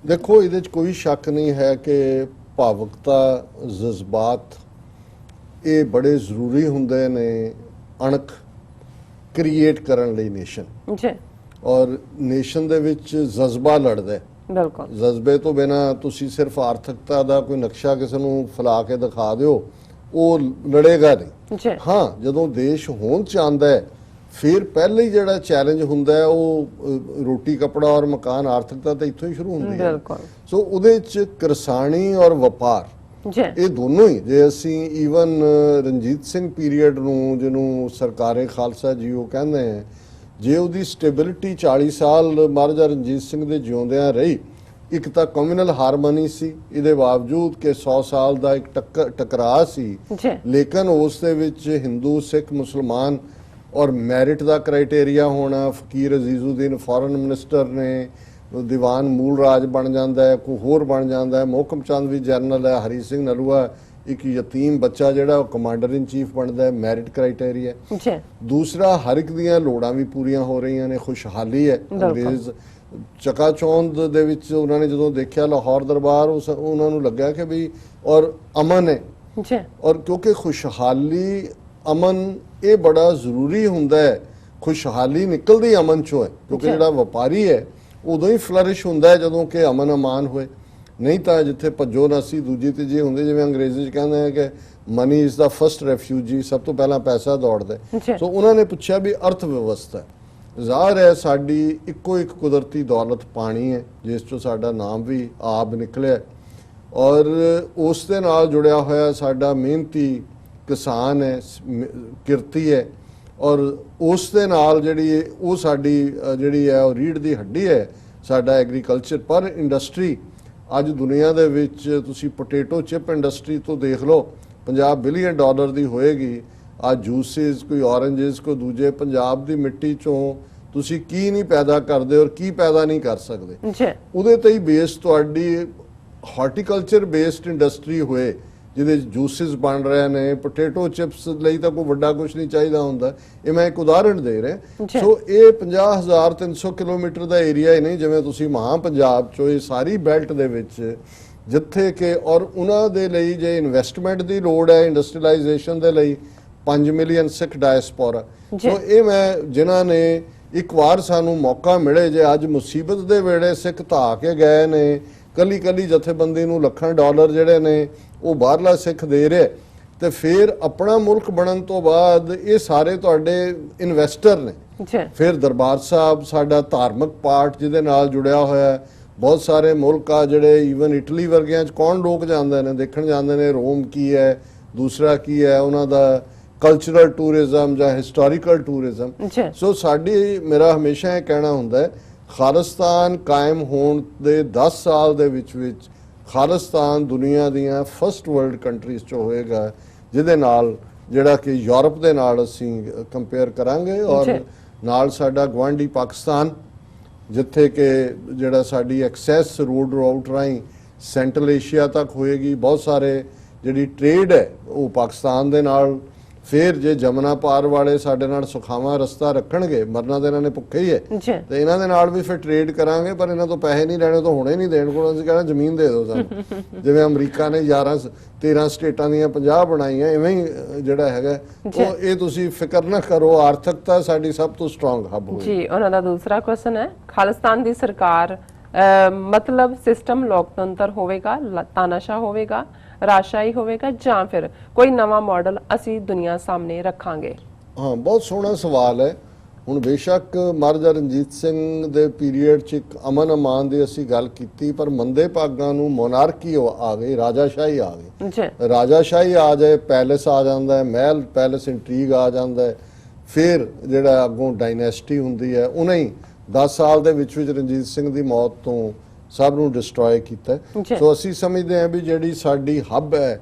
ਦੇਖੋ, ਇਹਦੇ 'ਚ ਕੋਈ ਸ਼ੱਕ ਨਹੀਂ ਹੈ ਕਿ ਭਾਵੁਕਤਾ, ਜਜ਼ਬਾਤ ਇਹ ਬੜੇ ਜ਼ਰੂਰੀ ਹੁੰਦੇ ਨੇ ਅਣਖ ਕ੍ਰੀਏਟ ਕਰਨ ਲਈ ਨੇਸ਼ਨ ਜੀ, ਔਰ ਨੇਸ਼ਨ ਦੇ ਵਿੱਚ ਜਜ਼ਬਾ ਲੜਦਾ। ਬਿਲਕੁਲ, ਜਜ਼ਬੇ ਤੋਂ ਬਿਨਾਂ ਤੁਸੀਂ ਸਿਰਫ ਆਰਥਿਕਤਾ ਦਾ ਕੋਈ ਨਕਸ਼ਾ ਕਿਸੇ ਨੂੰ ਫੈਲਾ ਕੇ ਦਿਖਾ ਦਿਓ, ਉਹ ਲੜੇਗਾ ਨਹੀਂ। ਹਾਂ, ਜਦੋਂ ਦੇਸ਼ ਹੋਂਦ ਚ ਆਉਂਦਾ ਹੈ ਫਿਰ ਪਹਿਲੇ ਹੀ ਜਿਹੜਾ ਚੈਲੰਜ ਹੁੰਦਾ ਹੈ ਉਹ ਰੋਟੀ ਕੱਪੜਾ ਔਰ ਮਕਾਨ, ਆਰਥਿਕਤਾ ਤਾਂ ਇੱਥੋਂ ਹੀ ਸ਼ੁਰੂ ਹੁੰਦੀ ਹੈ। ਸੋ ਉਹਦੇ ਚ ਕਿਰਸਾਨੀ ਔਰ ਵਪਾਰ ਇਹ ਦੋਨੋਂ ਹੀ, ਜੇ ਅਸੀਂ ਈਵਨ ਰਣਜੀਤ ਸਿੰਘ ਪੀਰੀਅਡ ਨੂੰ ਜਿਹਨੂੰ ਸਰਕਾਰੇ ਖਾਲਸਾ ਜੀ ਉਹ ਕਹਿੰਦੇ ਹੈ, ਜੇ ਉਹਦੀ ਸਟੇਬਿਲਿਟੀ 40 ਸਾਲ ਮਹਾਰਾਜਾ ਰਣਜੀਤ ਸਿੰਘ ਦੇ ਜਿਉਂਦਿਆਂ ਰਹੀ, ਇੱਕ ਤਾਂ ਕਮਿਊਨਲ ਹਾਰਮਨੀ ਸੀ, ਇਹਦੇ ਬਾਵਜੂਦ ਕਿ 100 ਸਾਲ ਦਾ ਇੱਕ ਟਕਰਾਅ ਸੀ, ਲੇਕਿਨ ਉਸ ਦੇ ਵਿੱਚ ਹਿੰਦੂ ਸਿੱਖ ਮੁਸਲਮਾਨ ਔਰ ਮੈਰਿਟ ਦਾ ਕ੍ਰਾਈਟੇਰੀਆ ਹੋਣਾ, ਫਕੀਰ ਅਜ਼ੀਜ਼ੁਦੀਨ ਫੋਰਨ ਮਿਨਿਸਟਰ ਨੇ, ਦੀਵਾਨ ਮੂਲ ਰਾਜ ਬਣ ਜਾਂਦਾ ਹੈ, ਕੋਈ ਹੋਰ ਬਣ ਜਾਂਦਾ ਹੈ, ਮੋਹਕਮ ਚੰਦ ਵੀ ਜਨਰਲ ਹੈ, ਹਰੀ ਸਿੰਘ ਨਲੂਆ ਇੱਕ ਯਤੀਮ ਬੱਚਾ ਜਿਹੜਾ ਉਹ ਕਮਾਂਡਰ ਇਨ ਚੀਫ ਬਣਦਾ ਹੈ, ਮੈਰਿਟ ਕ੍ਰਾਈਟੇਰੀਆ। ਦੂਸਰਾ, ਹਰ ਇੱਕ ਦੀਆਂ ਲੋੜਾਂ ਵੀ ਪੂਰੀਆਂ ਹੋ ਰਹੀਆਂ ਨੇ, ਖੁਸ਼ਹਾਲੀ ਹੈ। ਅੰਗਰੇਜ਼ ਚਕਾਚੌਂਦ ਦੇ ਵਿੱਚ ਉਹਨਾਂ ਨੇ ਜਦੋਂ ਦੇਖਿਆ ਲਾਹੌਰ ਦਰਬਾਰ, ਉਹਨਾਂ ਨੂੰ ਲੱਗਾ ਕਿ ਵੀ ਔਰ ਅਮਨ ਹੈ, ਔਰ ਕਿਉਂਕਿ ਖੁਸ਼ਹਾਲੀ ਅਮਨ ਇਹ ਬੜਾ ਜ਼ਰੂਰੀ ਹੁੰਦਾ ਹੈ। ਖੁਸ਼ਹਾਲੀ ਨਿਕਲਦੀ ਅਮਨ ਚੋਂ ਹੈ, ਕਿਉਂਕਿ ਜਿਹੜਾ ਵਪਾਰੀ ਹੈ ਉਦੋਂ ਹੀ ਫਲਰਿਸ਼ ਹੁੰਦਾ ਹੈ ਜਦੋਂ ਕਿ ਅਮਨ ਅਮਾਨ ਹੋਏ, ਨਹੀਂ ਤਾਂ ਜਿੱਥੇ ਭੱਜੋ ਨਸੀ ਦੂਜੀ ਤੀਜੀ ਹੁੰਦੀ, ਜਿਵੇਂ ਅੰਗਰੇਜ਼ੀ ਚ ਕਹਿੰਦੇ ਆ ਕਿ money is the first refugee, ਸਭ ਤੋਂ ਪਹਿਲਾਂ ਪੈਸਾ ਦੌੜਦਾ। ਸੋ ਉਹਨਾਂ ਨੇ ਪੁੱਛਿਆ ਵੀ ਅਰਥ ਵਿਵਸਥਾ, ਜ਼ਾਹਰ ਹੈ ਸਾਡੀ ਇੱਕੋ ਇੱਕ ਕੁਦਰਤੀ ਦੌਲਤ ਪਾਣੀ ਹੈ, ਜਿਸ ਚੋਂ ਸਾਡਾ ਨਾਮ ਵੀ ਆਬ ਨਿਕਲਿਆ, ਔਰ ਉਸ ਦੇ ਨਾਲ ਜੁੜਿਆ ਹੋਇਆ ਸਾਡਾ ਮਿਹਨਤੀ ਕਿਸਾਨ ਹੈ, ਕਿਰਤੀ ਹੈ, ਔਰ ਉਸ ਦੇ ਨਾਲ ਜਿਹੜੀ ਉਹ ਸਾਡੀ ਜਿਹੜੀ ਹੈ ਉਹ ਰੀੜ੍ਹ ਦੀ ਹੱਡੀ ਹੈ ਸਾਡਾ ਐਗਰੀਕਲਚਰ। ਪਰ ਇੰਡਸਟਰੀ ਅੱਜ ਦੁਨੀਆ ਦੇ ਵਿੱਚ ਤੁਸੀਂ ਪੋਟੇਟੋ ਚਿਪ ਇੰਡਸਟਰੀ ਤੋਂ ਦੇਖ ਲਓ, $50 ਬਿਲੀਅਨ ਦੀ ਹੋਏਗੀ। ਅੱਜ ਜੂਸਿਸ, ਕੋਈ ਔਰੰਜਿਸ, ਕੋਈ ਦੂਜੇ, ਪੰਜਾਬ ਦੀ ਮਿੱਟੀ ਚੋਂ ਤੁਸੀਂ ਕੀ ਨਹੀਂ ਪੈਦਾ ਕਰਦੇ ਔਰ ਕੀ ਪੈਦਾ ਨਹੀਂ ਕਰ ਸਕਦੇ, ਉਹਦੇ ਤੇ ਹੀ ਬੇਸ ਤੁਹਾਡੀ ਹਾਰਟੀਕਲਚਰ ਬੇਸਡ ਇੰਡਸਟਰੀ ਹੋਏ ਜਿਹਦੇ ਜੂਸਿਸ ਬਣ ਰਹੇ ਨੇ। ਪੋਟੇਟੋ ਚਿਪਸ ਲਈ ਤਾਂ ਕੋਈ ਵੱਡਾ ਕੁਝ ਨਹੀਂ ਚਾਹੀਦਾ ਹੁੰਦਾ। ਇਹ ਮੈਂ ਇੱਕ ਉਦਾਹਰਣ ਦੇ ਰਿਹਾ। ਸੋ ਇਹ 50,300 ਕਿਲੋਮੀਟਰ ਦਾ ਏਰੀਆ ਹੀ ਨਹੀਂ, ਜਿਵੇਂ ਤੁਸੀਂ ਮਹਾਂ ਪੰਜਾਬ ਚੋਂ ਇਹ ਸਾਰੀ ਬੈਲਟ ਦੇ ਵਿੱਚ ਜਿੱਥੇ ਕਿ, ਔਰ ਉਹਨਾਂ ਦੇ ਲਈ ਜੇ ਇਨਵੈਸਟਮੈਂਟ ਦੀ ਲੋੜ ਹੈ ਇੰਡਸਟਰੀਲਾਈਜੇਸ਼ਨ ਦੇ ਲਈ, 5 ਮਿਲੀਅਨ ਸਿੱਖ ਡਾਇਸਪੋਰਾ। ਸੋ ਇਹ ਮੈਂ ਜਿਨ੍ਹਾਂ ਨੇ ਇੱਕ ਵਾਰ ਸਾਨੂੰ ਮੌਕਾ ਮਿਲੇ, ਜੇ ਅੱਜ ਮੁਸੀਬਤ ਦੇ ਵੇਲੇ ਸਿੱਖ ਧਾ ਕੇ ਗਏ ਨੇ, ਕੱਲੀ ਕੱਲੀ ਜਥੇਬੰਦੀ ਨੂੰ ਲੱਖਾਂ ਡਾਲਰ ਜਿਹੜੇ ਨੇ ਉਹ ਬਾਹਰਲਾ ਸਿੱਖ ਦੇ ਰਿਹਾ, ਤੇ ਫਿਰ ਆਪਣਾ ਮੁਲਕ ਬਣਨ ਤੋਂ ਬਾਅਦ ਇਹ ਸਾਰੇ ਤੁਹਾਡੇ ਇਨਵੈਸਟਰ ਨੇ। ਫਿਰ ਦਰਬਾਰ ਸਾਹਿਬ ਸਾਡਾ ਧਾਰਮਿਕ ਪਾਠ ਜਿਹਦੇ ਨਾਲ ਜੁੜਿਆ ਹੋਇਆ, ਬਹੁਤ ਸਾਰੇ ਮੁਲਕ ਆ ਜਿਹੜੇ ਈਵਨ ਇਟਲੀ ਵਰਗਿਆਂ 'ਚ ਕੌਣ ਲੋਕ ਜਾਂਦੇ ਨੇ, ਦੇਖਣ ਜਾਂਦੇ ਨੇ ਰੋਮ ਕੀ ਹੈ, ਦੂਸਰਾ ਕੀ ਹੈ ਉਹਨਾਂ ਦਾ ਕਲਚਰਲ ਟੂਰਿਜ਼ਮ ਜਾਂ ਹਿਸਟੋਰੀਕਲ ਟੂਰਿਜ਼ਮ। ਸੋ ਸਾਡੀ, ਮੇਰਾ ਹਮੇਸ਼ਾ ਇਹ ਕਹਿਣਾ ਹੁੰਦਾ ਹੈ, ਖਾਲਿਸਤਾਨ ਕਾਇਮ ਹੋਣ ਦੇ 10 ਸਾਲ ਦੇ ਵਿੱਚ ਖਾਲਿਸਤਾਨ ਦੁਨੀਆ ਦੀਆਂ ਫਸਟ ਵਰਲਡ ਕੰਟਰੀਜ਼ 'ਚ ਹੋਏਗਾ, ਜਿਹਦੇ ਨਾਲ ਜਿਹੜਾ ਕਿ ਯੂਰਪ ਦੇ ਨਾਲ ਅਸੀਂ ਕੰਪੇਅਰ ਕਰਾਂਗੇ, ਔਰ ਨਾਲ ਸਾਡਾ ਗੁਆਂਢੀ ਪਾਕਿਸਤਾਨ, ਜਿੱਥੇ ਕਿ ਜਿਹੜਾ ਸਾਡੀ ਐਕਸੈਸ ਰੋਡ ਰਾਊਟ ਰਾਹੀਂ ਸੈਂਟਰਲ ਏਸ਼ੀਆ ਤੱਕ ਹੋਏਗੀ। ਬਹੁਤ ਸਾਰੇ ਜਿਹੜੀ ਟ੍ਰੇਡ ਹੈ ਉਹ ਪਾਕਿਸਤਾਨ ਦੇ ਨਾਲ ਫਿਰ ਜੇ ਜਮਨਾ ਪਾਰ ਵਾਲੇ ਸਾਡੇ ਨਾਲ ਸੁਖਾਵਾਂ ਰਸਤਾ ਰੱਖਣਗੇ, ਮਰਨਾ ਤਾਂ ਇਹਨਾਂ ਨੇ ਭੁੱਖੇ ਹੀ ਹੈ, ਜੀ ਤੇ ਇਹਨਾਂ ਦੇ ਨਾਲ ਵੀ ਫਿਰ ਟ੍ਰੇਡ ਕਰਾਂਗੇ, ਪਰ ਇਹਨਾਂ ਤੋਂ ਪੈਸੇ ਨਹੀਂ ਲੈਣੇ, ਤਾਂ ਹੁਣੇ ਨਹੀਂ ਦੇਣ ਕੋਲ, ਅਸੀਂ ਕਹਿਣਾ ਜ਼ਮੀਨ ਦੇ ਦਿਓ ਸਾਨੂੰ। ਜਿਵੇਂ ਅਮਰੀਕਾ ਨੇ 13 ਸਟੇਟਾਂ ਦੀਆਂ 50 ਬਣਾਈਆਂ, ਇਵੇਂ ਹੀ ਜਿਹੜਾ ਹੈਗਾ ਉਹ, ਇਹ ਤੁਸੀਂ ਫਿਕਰ ਨਾ ਕਰੋ, ਆਰਥਿਕਤਾ ਸਾਡੀ ਸਭ ਤੋਂ ਸਟਰੋਂਗ ਹੱਬ ਹੋਈ। ਜੀ ਉਹਨਾਂ ਦਾ ਦੂਸਰਾ ਕੁਐਸਚਨ ਹੈ, ਖਾਲਿਸਤਾਨ ਦੀ ਸਰਕਾਰ ਮਤਲਬ ਸਿਸਟਮ ਲੋਕਤੰਤਰ ਹੋਵੇਗਾ, ਤਾਨਾਸ਼ਾਹ ਹੋਵੇਗਾ, ਰਾਜਸ਼ਾਹੀ ਹੋਵੇਗਾ, ਜਾਂ ਫਿਰ ਕੋਈ ਨਵਾਂ ਮਾਡਲ ਅਸੀਂ ਦੁਨੀਆ ਸਾਹਮਣੇ ਰੱਖਾਂਗੇ? ਹਾਂ, ਬਹੁਤ ਸੋਹਣਾ ਸਵਾਲ ਹੈ। ਹੁਣ ਬੇਸ਼ੱਕ ਮਹਾਰਾਜਾ ਰਣਜੀਤ ਸਿੰਘ ਦੇ ਪੀਰੀਅਡ 'ਚ ਇੱਕ ਅਮਨ ਅਮਾਨ ਦੀ ਅਸੀਂ ਗੱਲ ਕੀਤੀ, ਪਰ ਮੰਦੇ ਭਾਗਾਂ ਨੂੰ ਮੋਨਾਰਕੀ ਆ ਗਈ, ਰਾਜਾਸ਼ਾਹੀ ਆ ਗਈ। ਜੀ ਰਾਜਾਸ਼ਾਹੀ ਆ ਜਾਏ, ਪੈਲੇਸ ਆ ਜਾਂਦਾ ਹੈ, ਮਹਿਲ ਪੈਲੇਸ ਇੰਟਰੀਗ ਆ ਜਾਂਦਾ ਹੈ, ਫਿਰ ਜਿਹੜਾ ਅੱਗੋਂ ਡਾਇਨੈਸਟੀ ਹੁੰਦੀ ਹੈ। ਉਹਨੇ ਹੀ 10 ਸਾਲ ਦੇ ਵਿੱਚ ਰਣਜੀਤ ਸਿੰਘ ਦੀ ਮੌਤ ਤੋਂ ਸਭ ਨੂੰ ਡਿਸਟਰੋਏ ਕੀਤਾ। ਸੋ ਅਸੀਂ ਸਮਝਦੇ ਹਾਂ ਵੀ ਜਿਹੜੀ ਸਾਡੀ ਹੱਬ ਹੈ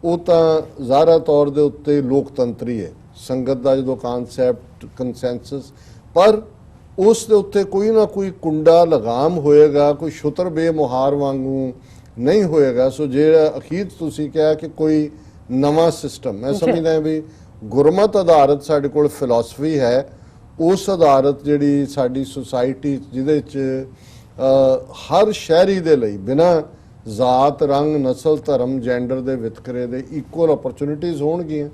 ਉਹ ਤਾਂ ਜ਼ਾਹਰਾ ਤੌਰ ਦੇ ਉੱਤੇ ਲੋਕਤੰਤਰੀ ਹੈ, ਸੰਗਤ ਦਾ ਜਦੋਂ ਕਨਸੈਪਟ ਕੰਸੈਂਸਸ, ਪਰ ਉਸ ਦੇ ਉੱਤੇ ਕੋਈ ਨਾ ਕੋਈ ਕੁੰਡਾ ਲਗਾਮ ਹੋਏਗਾ, ਕੋਈ ਛੁਤਰ ਬੇਮੁਹਾਰ ਵਾਂਗੂ ਨਹੀਂ ਹੋਏਗਾ। ਸੋ ਜਿਹੜਾ ਅਖੀਰ ਤੁਸੀਂ ਕਿਹਾ ਕਿ ਕੋਈ ਨਵਾਂ ਸਿਸਟਮ, ਮੈਂ ਸਮਝਦਾ ਵੀ ਗੁਰਮਤ ਆਧਾਰਿਤ ਸਾਡੇ ਕੋਲ ਫਿਲਾਸਫੀ ਹੈ, ਉਸ ਆਧਾਰਿਤ ਜਿਹੜੀ ਸਾਡੀ ਸੁਸਾਇਟੀ ਜਿਹਦੇ 'ਚ ਹਰ ਸ਼ਹਿਰੀ ਦੇ ਲਈ ਬਿਨਾਂ ਜ਼ਾਤ, ਰੰਗ, ਨਸਲ, ਧਰਮ, ਜੈਂਡਰ ਦੇ ਵਿਤਕਰੇ ਦੇ ਇਕੁਅਲ ਅਪਰਚੁਨਿਟੀਜ਼ ਹੋਣਗੀਆਂ,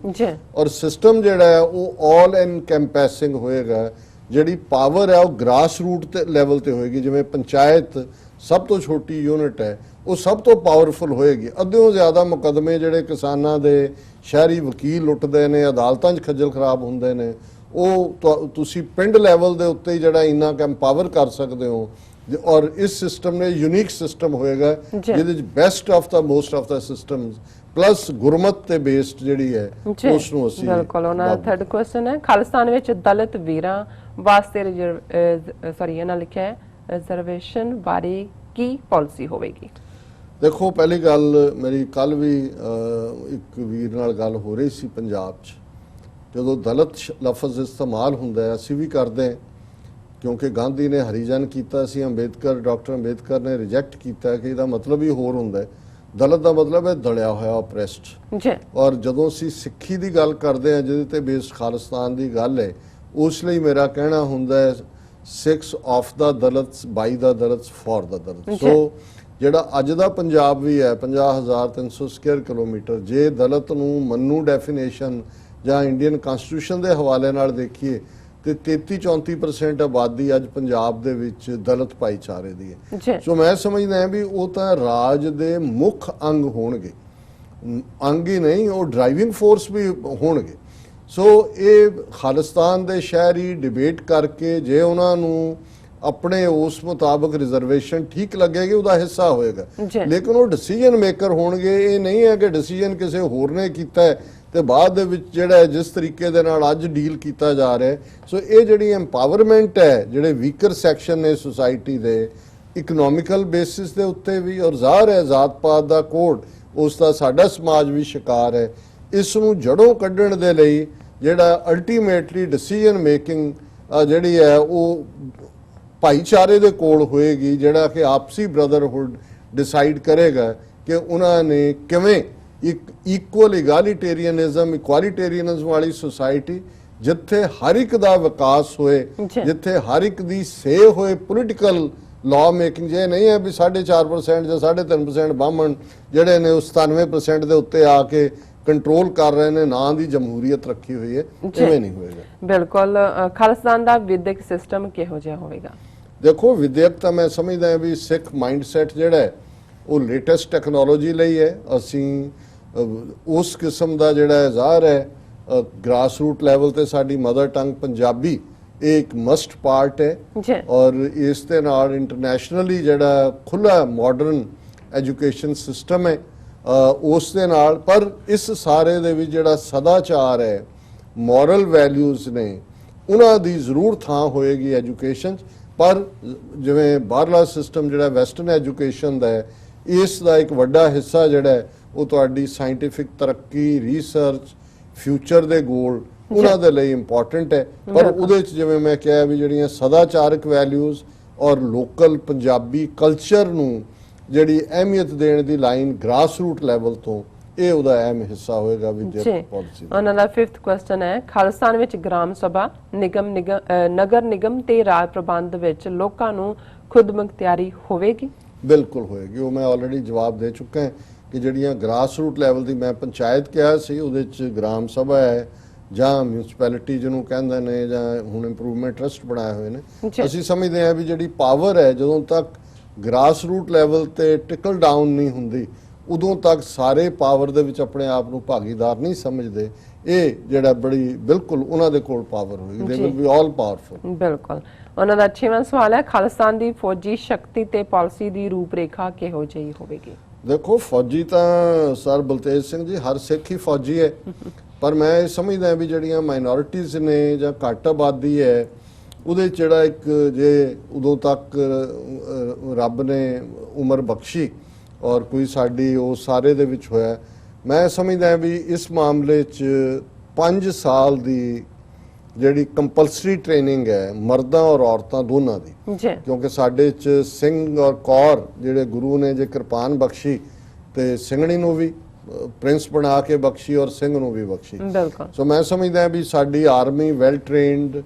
ਔਰ ਸਿਸਟਮ ਜਿਹੜਾ ਹੈ ਉਹ ਆਲ ਐਨਕੰਪੈਸਿੰਗ ਹੋਏਗਾ। ਜਿਹੜੀ ਪਾਵਰ ਹੈ ਉਹ ਗ੍ਰਾਸ ਰੂਟ ਤੇ ਲੈਵਲ ਤੇ ਹੋਏਗੀ। ਜਿਵੇਂ ਪੰਚਾਇਤ ਸਭ ਤੋਂ ਛੋਟੀ ਯੂਨਿਟ ਹੈ, ਉਹ ਸਭ ਤੋਂ ਪਾਵਰਫੁਲ ਹੋਏਗੀ। ਅੱਧਿਓਂ ਜ਼ਿਆਦਾ ਮੁਕੱਦਮੇ ਜਿਹੜੇ ਕਿਸਾਨਾਂ ਦੇ ਸ਼ਹਿਰੀ ਵਕੀਲ ਲੁੱਟਦੇ ਨੇ, ਅਦਾਲਤਾਂ 'ਚ ਖੱਜਲ ਖਰਾਬ ਹੁੰਦੇ ਨੇ, ਉਹ ਤੁਸੀਂ ਪਿੰਡ ਲੈਵਲ ਦੇ ਉੱਤੇ ਜਿਹੜਾ ਇੰਨਾ ਕੁ ਐਮਪਾਵਰ ਕਰ ਸਕਦੇ ਹੋ। ਔਰ ਇਸ ਸਿਸਟਮ ਨੇ ਯੂਨੀਕ ਸਿਸਟਮ ਹੋਏਗਾ ਜਿਹਦੇ ਵਿੱਚ best of the most of the systems plus Gurmat ਤੇ ਬੇਸਡ ਜਿਹੜੀ ਹੈ ਉਸ ਨੂੰ ਅਸੀਂ ਬਿਲਕੁਲ। ਉਹਨਾਂ ਦਾ ਥਰਡ ਕੁਐਸਚਨ ਹੈ, ਖਾਲਿਸਤਾਨ ਵਿੱਚ ਦਲਿਤ ਵੀਰਾਂ ਵਾਸਤੇ ਇਹਨਾਂ ਲਿਖਿਆ ਹੈ ਰਿਜ਼ਰਵੇਸ਼ਨ ਬਾਰੇ ਕੀ ਪਾਲਿਸੀ ਹੋਵੇਗੀ? ਦੇਖੋ, ਪਹਿਲੀ ਗੱਲ ਮੇਰੀ ਕੱਲ ਵੀ ਇੱਕ ਵੀਰ ਨਾਲ ਗੱਲ ਹੋ ਰਹੀ ਸੀ ਪੰਜਾਬ 'ਚ, ਜਦੋਂ ਦਲਿਤ ਲਫ਼ਜ਼ ਇਸਤੇਮਾਲ ਹੁੰਦਾ ਹੈ ਅਸੀਂ ਵੀ ਕਰਦੇ ਹਾਂ, ਕਿਉਂਕਿ ਗਾਂਧੀ ਨੇ ਹਰੀਜਨ ਕੀਤਾ ਸੀ, ਡਾਕਟਰ ਅੰਬੇਦਕਰ ਨੇ ਰਿਜੈਕਟ ਕੀਤਾ ਕਿ ਇਹਦਾ ਮਤਲਬ ਹੀ ਹੋਰ ਹੁੰਦਾ ਹੈ। ਦਲਿਤ ਦਾ ਮਤਲਬ ਹੈ ਦਲਿਆ ਹੋਇਆ, ਓਪਰੈਸਡ। ਔਰ ਜਦੋਂ ਅਸੀਂ ਸਿੱਖੀ ਦੀ ਗੱਲ ਕਰਦੇ ਹਾਂ ਜਿਹਦੇ ਤੇ ਬੇਸਡ ਖਾਲਿਸਤਾਨ ਦੀ ਗੱਲ ਹੈ, ਉਸ ਲਈ ਮੇਰਾ ਕਹਿਣਾ ਹੁੰਦਾ ਹੈ 6 of the Dalit, by the Dalit, for ਦਾ ਦਲਿਤ। ਸੋ ਜਿਹੜਾ ਅੱਜ ਦਾ ਪੰਜਾਬ ਵੀ ਹੈ 50,300 ਸਕੁਅਰ ਕਿਲੋਮੀਟਰ, ਜੇ ਦਲਿਤ ਨੂੰ ਮੰਨੂ ਡੈਫੀਨੇਸ਼ਨ ਜਾਂ ਇੰਡੀਅਨ ਕਨਸਟੀਟਿਊਸ਼ਨ ਦੇ ਹਵਾਲੇ ਨਾਲ ਦੇਖੀਏ ਤੇ 33-34% ਆਬਾਦੀ ਅੱਜ ਪੰਜਾਬ ਦੇ ਵਿੱਚ ਦਲਿਤ ਭਾਈਚਾਰੇ ਦੀ ਹੈ। ਸੋ ਮੈਂ ਸਮਝਦਾ ਹਾਂ ਵੀ ਉਹ ਤਾਂ ਰਾਜ ਦੇ ਮੁੱਖ ਅੰਗ ਹੋਣਗੇ, ਅੰਗ ਹੀ ਨਹੀਂ, ਉਹ ਡਰਾਈਵਿੰਗ ਫੋਰਸ ਵੀ ਹੋਣਗੇ। ਸੋ ਇਹ ਖਾਲਿਸਤਾਨ ਦੇ ਸ਼ਹਿਰੀ ਡਿਬੇਟ ਕਰਕੇ ਜੇ ਉਹਨਾਂ ਨੂੰ ਆਪਣੇ ਉਸ ਮੁਤਾਬਕ ਰਿਜ਼ਰਵੇਸ਼ਨ ਠੀਕ ਲੱਗੇਗੀ ਉਹਦਾ ਹਿੱਸਾ ਹੋਏਗਾ, ਲੇਕਿਨ ਉਹ ਡਿਸੀਜਨ ਮੇਕਰ ਹੋਣਗੇ। ਇਹ ਨਹੀਂ ਹੈ ਕਿ ਡਿਸੀਜਨ ਕਿਸੇ ਹੋਰ ਨੇ ਕੀਤਾ ਹੈ ਤੇ ਬਾਅਦ ਦੇ ਵਿੱਚ ਜਿਹੜਾ ਜਿਸ ਤਰੀਕੇ ਦੇ ਨਾਲ ਅੱਜ ਡੀਲ ਕੀਤਾ ਜਾ ਰਿਹਾ। ਸੋ ਇਹ ਜਿਹੜੀ ਐਮਪਾਵਰਮੈਂਟ ਹੈ, ਜਿਹੜੇ ਵੀਕਰ ਸੈਕਸ਼ਨ ਨੇ ਸੁਸਾਇਟੀ ਦੇ, ਇਕਨੋਮਿਕਲ ਬੇਸਿਸ ਦੇ ਉੱਤੇ ਵੀ, ਔਰ ਜ਼ਾਹਰ ਹੈ ਜ਼ਾਤ ਪਾਤ ਦਾ ਕੋਡ ਉਸ ਦਾ ਸਾਡਾ ਸਮਾਜ ਵੀ ਸ਼ਿਕਾਰ ਹੈ। ਇਸ ਨੂੰ ਜੜੋਂ ਕੱਢਣ ਦੇ ਲਈ ਜਿਹੜਾ ਅਲਟੀਮੇਟਲੀ ਡਿਸੀਜਨ ਮੇਕਿੰਗ ਜਿਹੜੀ ਹੈ ਉਹ ਭਾਈਚਾਰੇ ਦੇ ਕੋਲ ਹੋਏਗੀ, ਜਿਹੜਾ ਕਿ ਆਪਸੀ ਬ੍ਰਦਰਹੁੱਡ ਡਿਸਾਈਡ ਕਰੇਗਾ ਕਿ ਉਹਨਾਂ ਨੇ ਕਿਵੇਂ ਇੱਕ ਇਕੁਅਲ ਇਗਾਲੀਟੇਰੀਅਨਿਜ਼ਮ, ਇਕੁਆਲੀਟੇਰੀਅਨਿਜ਼ਮ ਵਾਲੀ ਸੁਸਾਇਟੀ ਜਿੱਥੇ ਹਰ ਇੱਕ ਦਾ ਵਿਕਾਸ ਹੋਏ, ਜਿੱਥੇ ਹਰ ਇੱਕ ਦੀ ਸੇ ਹੋਏ ਪੋਲੀਟੀਕਲ ਲਾਅ ਮੇਕਿੰਗ। ਜੇ ਨਹੀਂ ਹੈ ਵੀ 4.5% ਜਾਂ 3.5% ਬਾਹਮਣ ਜਿਹੜੇ ਨੇ ਉਹ 97% ਦੇ ਉੱਤੇ ਆ ਕੇ ਕੰਟਰੋਲ ਕਰ ਰਹੇ ਨੇ, ਨਾਂ ਦੀ ਜਮਹੂਰੀਅਤ ਰੱਖੀ ਹੋਈ ਹੈ, ਇਵੇਂ ਨਹੀਂ ਹੋਏਗਾ। ਬਿਲਕੁਲ। ਖਾਲਿਸਤਾਨ ਦਾ ਵਿਦਿਅਕ ਸਿਸਟਮ ਕਿਹੋ ਜਿਹਾ ਹੋਵੇਗਾ? ਦੇਖੋ, ਵਿਦਿਅਕ ਤਾਂ ਮੈਂ ਸਮਝਦਾ ਹਾਂ ਵੀ ਸਿੱਖ ਮਾਈਂਡਸੈਟ ਜਿਹੜਾ ਹੈ ਉਹ ਲੇਟੈਸਟ ਟੈਕਨੋਲੋਜੀ ਲਈ ਹੈ। ਅਸੀਂ ਉਸ ਕਿਸਮ ਦਾ ਜਿਹੜਾ ਜ਼ਾਹਰ ਹੈ ਗ੍ਰਾਸ ਰੂਟ ਲੈਵਲ ਤੇ ਸਾਡੀ ਮਦਰ ਟੰਗ ਪੰਜਾਬੀ ਇਹ ਇੱਕ ਮਸਟ ਪਾਰਟ ਹੈ, ਔਰ ਇਸ ਦੇ ਨਾਲ ਇੰਟਰਨੈਸ਼ਨਲੀ ਜਿਹੜਾ ਖੁੱਲਾ ਮਾਡਰਨ ਐਜੂਕੇਸ਼ਨ ਸਿਸਟਮ ਹੈ ਉਸ ਦੇ ਨਾਲ। ਪਰ ਇਸ ਸਾਰੇ ਦੇ ਵਿੱਚ ਜਿਹੜਾ ਸਦਾਚਾਰ ਹੈ, ਮੋਰਲ ਵੈਲਿਊਜ਼ ਨੇ, ਉਹਨਾਂ ਦੀ ਜ਼ਰੂਰ ਥਾਂ ਹੋਏਗੀ ਐਜੂਕੇਸ਼ਨ 'ਚ। ਪਰ ਜਿਵੇਂ ਬਾਹਰਲਾ ਸਿਸਟਮ ਜਿਹੜਾ ਵੈਸਟਰਨ ਐਜੂਕੇਸ਼ਨ ਦਾ ਹੈ, ਇਸ ਦਾ ਇੱਕ ਵੱਡਾ ਹਿੱਸਾ ਜਿਹੜਾ ਹੈ ਉਹ ਤੁਹਾਡੀ ਸਾਇੰਟੀਫਿਕ ਤਰੱਕੀ, ਰਿਸਰਚ, ਫਿਊਚਰ ਦੇ ਗੋਲ ਉਹਨਾਂ ਦੇ ਲਈ ਇੰਪੋਰਟੈਂਟ ਹੈ। ਪਰ ਉਹਦੇ 'ਚ ਜਿਵੇਂ ਮੈਂ ਕਿਹਾ ਵੀ ਜਿਹੜੀਆਂ ਸਦਾਚਾਰਕ ਵੈਲਿਊਜ਼ ਔਰ ਲੋਕਲ ਪੰਜਾਬੀ ਕਲਚਰ ਨੂੰ ਜਿਹੜੀ ਅਹਿਮੀਅਤ ਦੇਣ ਦੀ ਲਾਈਨ ਗ੍ਰਾਸ ਰੂਟ ਲੈਵਲ ਤੋਂ ਇਹ ਉਹਦਾ ਅਹਿਮ ਹਿੱਸਾ ਹੋਏਗਾ ਜੀ ਵਿਦਿਅਕ ਪਾਲਿਸੀ। ਉਹਨਾਂ ਦਾ 5th ਕੁਐਸਚਨ ਹੈ, ਖਾਲਿਸਤਾਨ ਵਿੱਚ ਗ੍ਰਾਮ ਸਭਾ ਨਗਰ ਨਿਗਮ ਤੇ ਰਾਜ ਪ੍ਰਬੰਧ ਵਿੱਚ ਲੋਕਾਂ ਨੂੰ ਖੁਦ ਮੁਖਤਿਆਰੀ ਹੋਵੇਗੀ? ਬਿਲਕੁਲ ਹੋਏਗੀ। ਉਹ ਮੈਂ ਆਲਰੇਡੀ ਜਵਾਬ ਦੇ ਚੁੱਕਾ ਹਾਂ ਕਿ ਜਿਹੜੀਆਂ ਗ੍ਰਾਸ ਰੂਟ ਲੈਵਲ ਦੀ ਮੈਂ ਪੰਚਾਇਤ ਕਿਹਾ ਸੀ, ਉਹਦੇ 'ਚ ਗ੍ਰਾਮ ਸਭਾ ਹੈ ਜਾਂ ਮਿਊਨਿਸਪੈਲਿਟੀ ਜਿਹਨੂੰ ਕਹਿੰਦੇ ਨੇ, ਜਾਂ ਹੁਣ ਇੰਪਰੂਵਮੈਂਟ ਟਰਸਟ ਬਣਾਏ ਹੋਏ ਨੇ। ਅਸੀਂ ਸਮਝਦੇ ਹਾਂ ਵੀ ਜਿਹੜੀ ਪਾਵਰ ਹੈ ਜਦੋਂ ਤੱਕ ਗ੍ਰਾਸ ਰੂਟ ਲੈਵਲ ਤੇ ਟਿਕਲ ਡਾਊਨ ਨਹੀਂ ਹੁੰਦੀ, ਉਦੋਂ ਤੱਕ ਸਾਰੇ ਪਾਵਰ ਦੇ ਵਿੱਚ ਆਪਣੇ ਆਪ ਨੂੰ ਭਾਗੀਦਾਰ ਨਹੀਂ ਸਮਝਦੇ। ਇਹ ਜਿਹੜਾ ਬੜੀ ਬਿਲਕੁਲ ਉਹਨਾਂ ਦੇ ਕੋਲ ਪਾਵਰ ਹੋਏਗੀ, they will be all powerful. ਬਿਲਕੁਲ। ਉਹਨਾਂ ਦਾ 6ਵਾਂ ਸਵਾਲ ਹੈ, ਖਾਲਿਸਤਾਨ ਦੀ ਫੌਜੀ ਸ਼ਕਤੀ ਤੇ ਪਾਲਿਸੀ ਦੀ ਰੂਪਰੇਖਾ ਕਿਹੋ ਜਿਹੀ ਹੋਵੇਗੀ? ਦੇਖੋ, ਫੌਜੀ ਤਾਂ ਸਰ ਬਲਤੇਜ ਸਿੰਘ ਜੀ ਹਰ ਸਿੱਖ ਹੀ ਫੌਜੀ ਹੈ, ਪਰ ਮੈਂ ਇਹ ਸਮਝਦਾ ਵੀ ਜਿਹੜੀਆਂ ਮਾਈਨੋਰਿਟੀਜ਼ ਨੇ ਜਾਂ ਘੱਟ ਆਬਾਦੀ ਹੈ, ਉਹਦੇ ਜਿਹੜਾ ਇੱਕ ਜੇ ਉਦੋਂ ਤੱਕ ਰੱਬ ਨੇ ਉਮਰ ਬਖਸ਼ੀ ਔਰ ਕੋਈ ਸਾਡੀ ਉਹ ਸਾਰੇ ਦੇ ਵਿੱਚ ਹੋਇਆ, ਮੈਂ ਸਮਝਦਾ ਵੀ ਇਸ ਮਾਮਲੇ 'ਚ 5 ਸਾਲ ਦੀ ਜਿਹੜੀ ਕੰਪਲਸਰੀ ਟ੍ਰੇਨਿੰਗ ਹੈ ਮਰਦਾਂ ਔਰ ਔਰਤਾਂ ਦੋਨਾਂ ਦੀ, ਕਿਉਂਕਿ ਸਾਡੇ 'ਚ ਸਿੰਘ ਔਰ ਕੌਰ ਜਿਹੜੇ ਗੁਰੂ ਨੇ ਜੇ ਕਿਰਪਾਨ ਬਖਸ਼ੀ ਤੇ ਸਿੰਘਣੀ ਨੂੰ ਵੀ ਪ੍ਰਿੰਸ ਬਣਾ ਕੇ ਬਖਸ਼ੀ ਔਰ ਸਿੰਘ ਨੂੰ ਵੀ ਬਖਸ਼ੀ। ਸੋ ਮੈਂ ਸਮਝਦਾ ਵੀ ਸਾਡੀ army well trained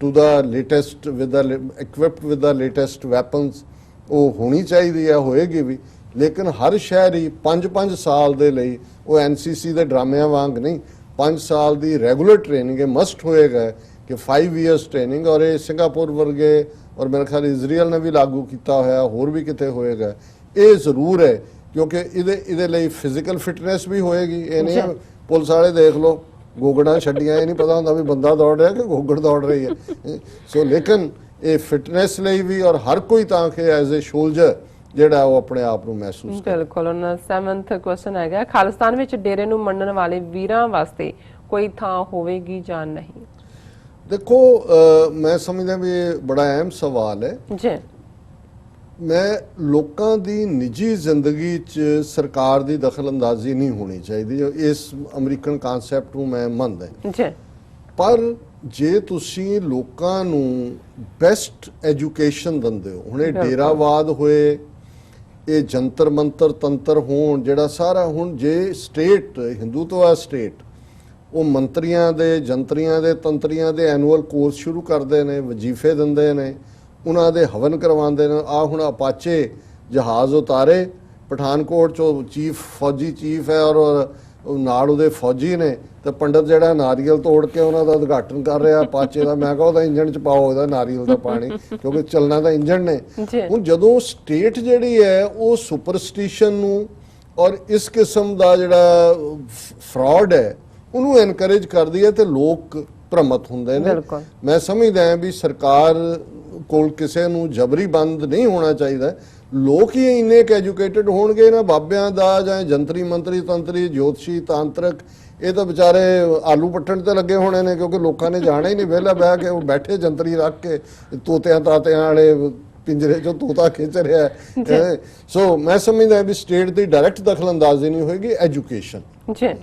to the latest with the equipped with the latest weapons ਉਹ ਹੋਣੀ ਚਾਹੀਦੀ ਹੈ, ਹੋਏਗੀ ਵੀ। ਲੇਕਿਨ ਹਰ ਸ਼ਹਿਰ ਹੀ 5-5 ਸਾਲ ਦੇ ਲਈ ਉਹ ਐਨਸੀਸੀ ਦੇ ਡਰਾਮਿਆਂ ਵਾਂਗ ਨਹੀਂ, 5 ਸਾਲ ਦੀ ਰੈਗੂਲਰ ਟ੍ਰੇਨਿੰਗ ਮਸਟ ਹੋਏਗਾ ਕਿ 5 ਇਅਰਸ ਟ੍ਰੇਨਿੰਗ। ਔਰ ਇਹ ਸਿੰਗਾਪੁਰ ਵਰਗੇ ਔਰ ਮੇਰੇ ਖਿਆਲ ਇਜ਼ਰਾਈਲ ਨੇ ਵੀ ਲਾਗੂ ਕੀਤਾ ਹੋਇਆ, ਹੋਰ ਵੀ ਕਿਤੇ ਹੋਏਗਾ। ਇਹ ਜ਼ਰੂਰ ਹੈ ਕਿਉਂਕਿ ਇਹਦੇ ਲਈ ਫਿਜ਼ੀਕਲ ਫਿਟਨੈਸ ਵੀ ਹੋਏਗੀ। ਇਹ ਨਹੀਂ ਪੁਲਿਸ ਵਾਲੇ ਦੇਖ ਲਓ ਗੋਗੜਾਂ ਛੱਡੀਆਂ, ਇਹ ਨਹੀਂ ਪਤਾ ਹੁੰਦਾ ਵੀ ਬੰਦਾ ਦੌੜ ਰਿਹਾ ਕਿ ਗੋਗੜ ਦੌੜ ਰਹੀ ਹੈ। ਸੋ ਲੇਕਿਨ ਇਹ ਫਿਟਨੈਸ ਲਈ ਵੀ ਔਰ ਹਰ ਕੋਈ ਤਾਂ ਕਿ ਐਜ਼ ਏ ਸੋਲਜਰ ਜਿਹੜਾ ਉਹ ਆਪਣੇ ਆਪ ਨੂੰ ਮਹਿਸੂਸ ਕਰੇ। ਬਿਲਕੁਲ। ਉਹਨਾਂ 7th ਕੁਐਸਚਨ ਹੈਗਾ, ਖਾਲਿਸਤਾਨ ਵਿੱਚ ਡੇਰੇ ਨੂੰ ਮੰਨਣ ਵਾਲੇ ਵੀਰਾਂ ਵਾਸਤੇ ਕੋਈ ਥਾਂ ਹੋਵੇਗੀ ਜਾਂ ਨਹੀਂ? ਦੇਖੋ, ਮੈਂ ਸਮਝਦਾ ਵੀ ਇਹ ਬੜਾ ਅਹਿਮ ਸਵਾਲ ਹੈ ਜੀ। ਮੈਂ ਲੋਕਾਂ ਦੀ ਨਿੱਜੀ ਜ਼ਿੰਦਗੀ 'ਚ ਸਰਕਾਰ ਦੀ ਦਖਲਅੰਦਾਜ਼ੀ ਨਹੀਂ ਹੋਣੀ ਚਾਹੀਦੀ, ਇਸ ਅਮਰੀਕਨ ਕਨਸੈਪਟ ਨੂੰ ਮੈਂ ਮੰਨਦਾ ਜੀ। ਪਰ ਜੇ ਤੁਸੀਂ ਲੋਕਾਂ ਨੂੰ ਬੈਸਟ ਐਜੂਕੇਸ਼ਨ ਦਿੰਦੇ ਹੋ, ਹੁਣ ਇਹ ਡੇਰਾਵਾਦ ਹੋਏ, ਇਹ ਜੰਤਰ ਮੰਤਰ ਤੰਤਰ ਹੋਣ, ਜਿਹੜਾ ਸਾਰਾ ਹੁਣ ਜੇ ਸਟੇਟ ਹਿੰਦੂਤਵਾ ਸਟੇਟ ਉਹ ਮੰਤਰੀਆਂ ਦੇ ਜੰਤਰੀਆਂ ਦੇ ਤੰਤਰੀਆਂ ਦੇ ਐਨੂਅਲ ਕੋਰਸ ਸ਼ੁਰੂ ਕਰਦੇ ਨੇ, ਵਜ਼ੀਫੇ ਦਿੰਦੇ ਨੇ, ਉਹਨਾਂ ਦੇ ਹਵਨ ਕਰਵਾਉਂਦੇ ਨੇ। ਆ ਹੁਣ ਅਪਾਚੇ ਜਹਾਜ਼ ਉਤਾਰੇ ਪਠਾਨਕੋਟ ਚੋਂ, ਫੌਜੀ ਚੀਫ ਹੈ ਔਰ ਨਾਲ ਉਹਦੇ ਫੌਜੀ ਨੇ, ਤੇ ਪੰਡਤ ਜਿਹੜਾ ਨਾਰੀਅਲ ਤੋੜ ਕੇ ਉਹਨਾਂ ਦਾ ਉਦਘਾਟਨ ਕਰ ਰਿਹਾ ਅਪਾਚੇ ਦਾ। ਮੈਂ ਕਿਹਾ ਉਹਦਾ ਇੰਜਣ 'ਚ ਪਾਓ ਉਹਦਾ ਨਾਰੀਅਲ ਦਾ ਪਾਣੀ, ਕਿਉਂਕਿ ਚੱਲਣਾ ਤਾਂ ਇੰਜਣ ਨੇ। ਹੁਣ ਜਦੋਂ ਸਟੇਟ ਜਿਹੜੀ ਹੈ ਉਹ ਸੁਪਰਸਟੀਸ਼ਨ ਨੂੰ ਔਰ ਇਸ ਕਿਸਮ ਦਾ ਜਿਹੜਾ ਫਰਾਡ ਹੈ ਉਹਨੂੰ ਐਨਕਰੇਜ ਕਰਦੀ ਹੈ ਤੇ ਲੋਕ ਭ੍ਰਮਤ ਹੁੰਦੇ ਨੇ। ਮੈਂ ਸਮਝਦਾ ਹਾਂ ਵੀ ਸਰਕਾਰ ਕੋਲ ਕਿਸੇ ਨੂੰ ਜਬਰੀ ਬੰਦ ਨਹੀਂ ਹੋਣਾ ਚਾਹੀਦਾ। ਲੋਕ ਹੀ ਇੰਨੇ ਕ ਐਜੂਕੇਟਡ ਹੋਣਗੇ ਨਾ, ਬਾਬਿਆਂ ਦਾ ਜਾਂ ਜੰਤਰੀ ਮੰਤਰੀ ਤੰਤਰੀ ਜੋਤਸ਼ੀ ਤਾਂਤਰਿਕ, ਇਹ ਤਾਂ ਵਿਚਾਰੇ ਆਲੂ ਪੱਟਣ ਤੇ ਲੱਗੇ ਹੋਣੇ ਨੇ, ਕਿਉਂਕਿ ਲੋਕਾਂ ਨੇ ਜਾਣਾ ਹੀ ਨਹੀਂ, ਵਿਹਲਾ ਬਹਿ ਕੇ ਉਹ ਬੈਠੇ ਜੰਤਰੀ ਰੱਖ ਕੇ ਤੋਤਿਆਂ ਤਾਤਿਆਂ ਵਾਲੇ ਪਿੰਜਰੇ 'ਚੋਂ ਤੋਤਾ ਖਿੱਚ ਰਿਹਾ। ਸੋ ਮੈਂ ਸਮਝਦਾ ਵੀ ਸਟੇਟ ਦੀ ਡਾਇਰੈਕਟ ਦਖਲਅੰਦਾਜ਼ੀ ਨਹੀਂ ਹੋਏਗੀ, ਐਜੂਕੇਸ਼ਨ ਜੀ।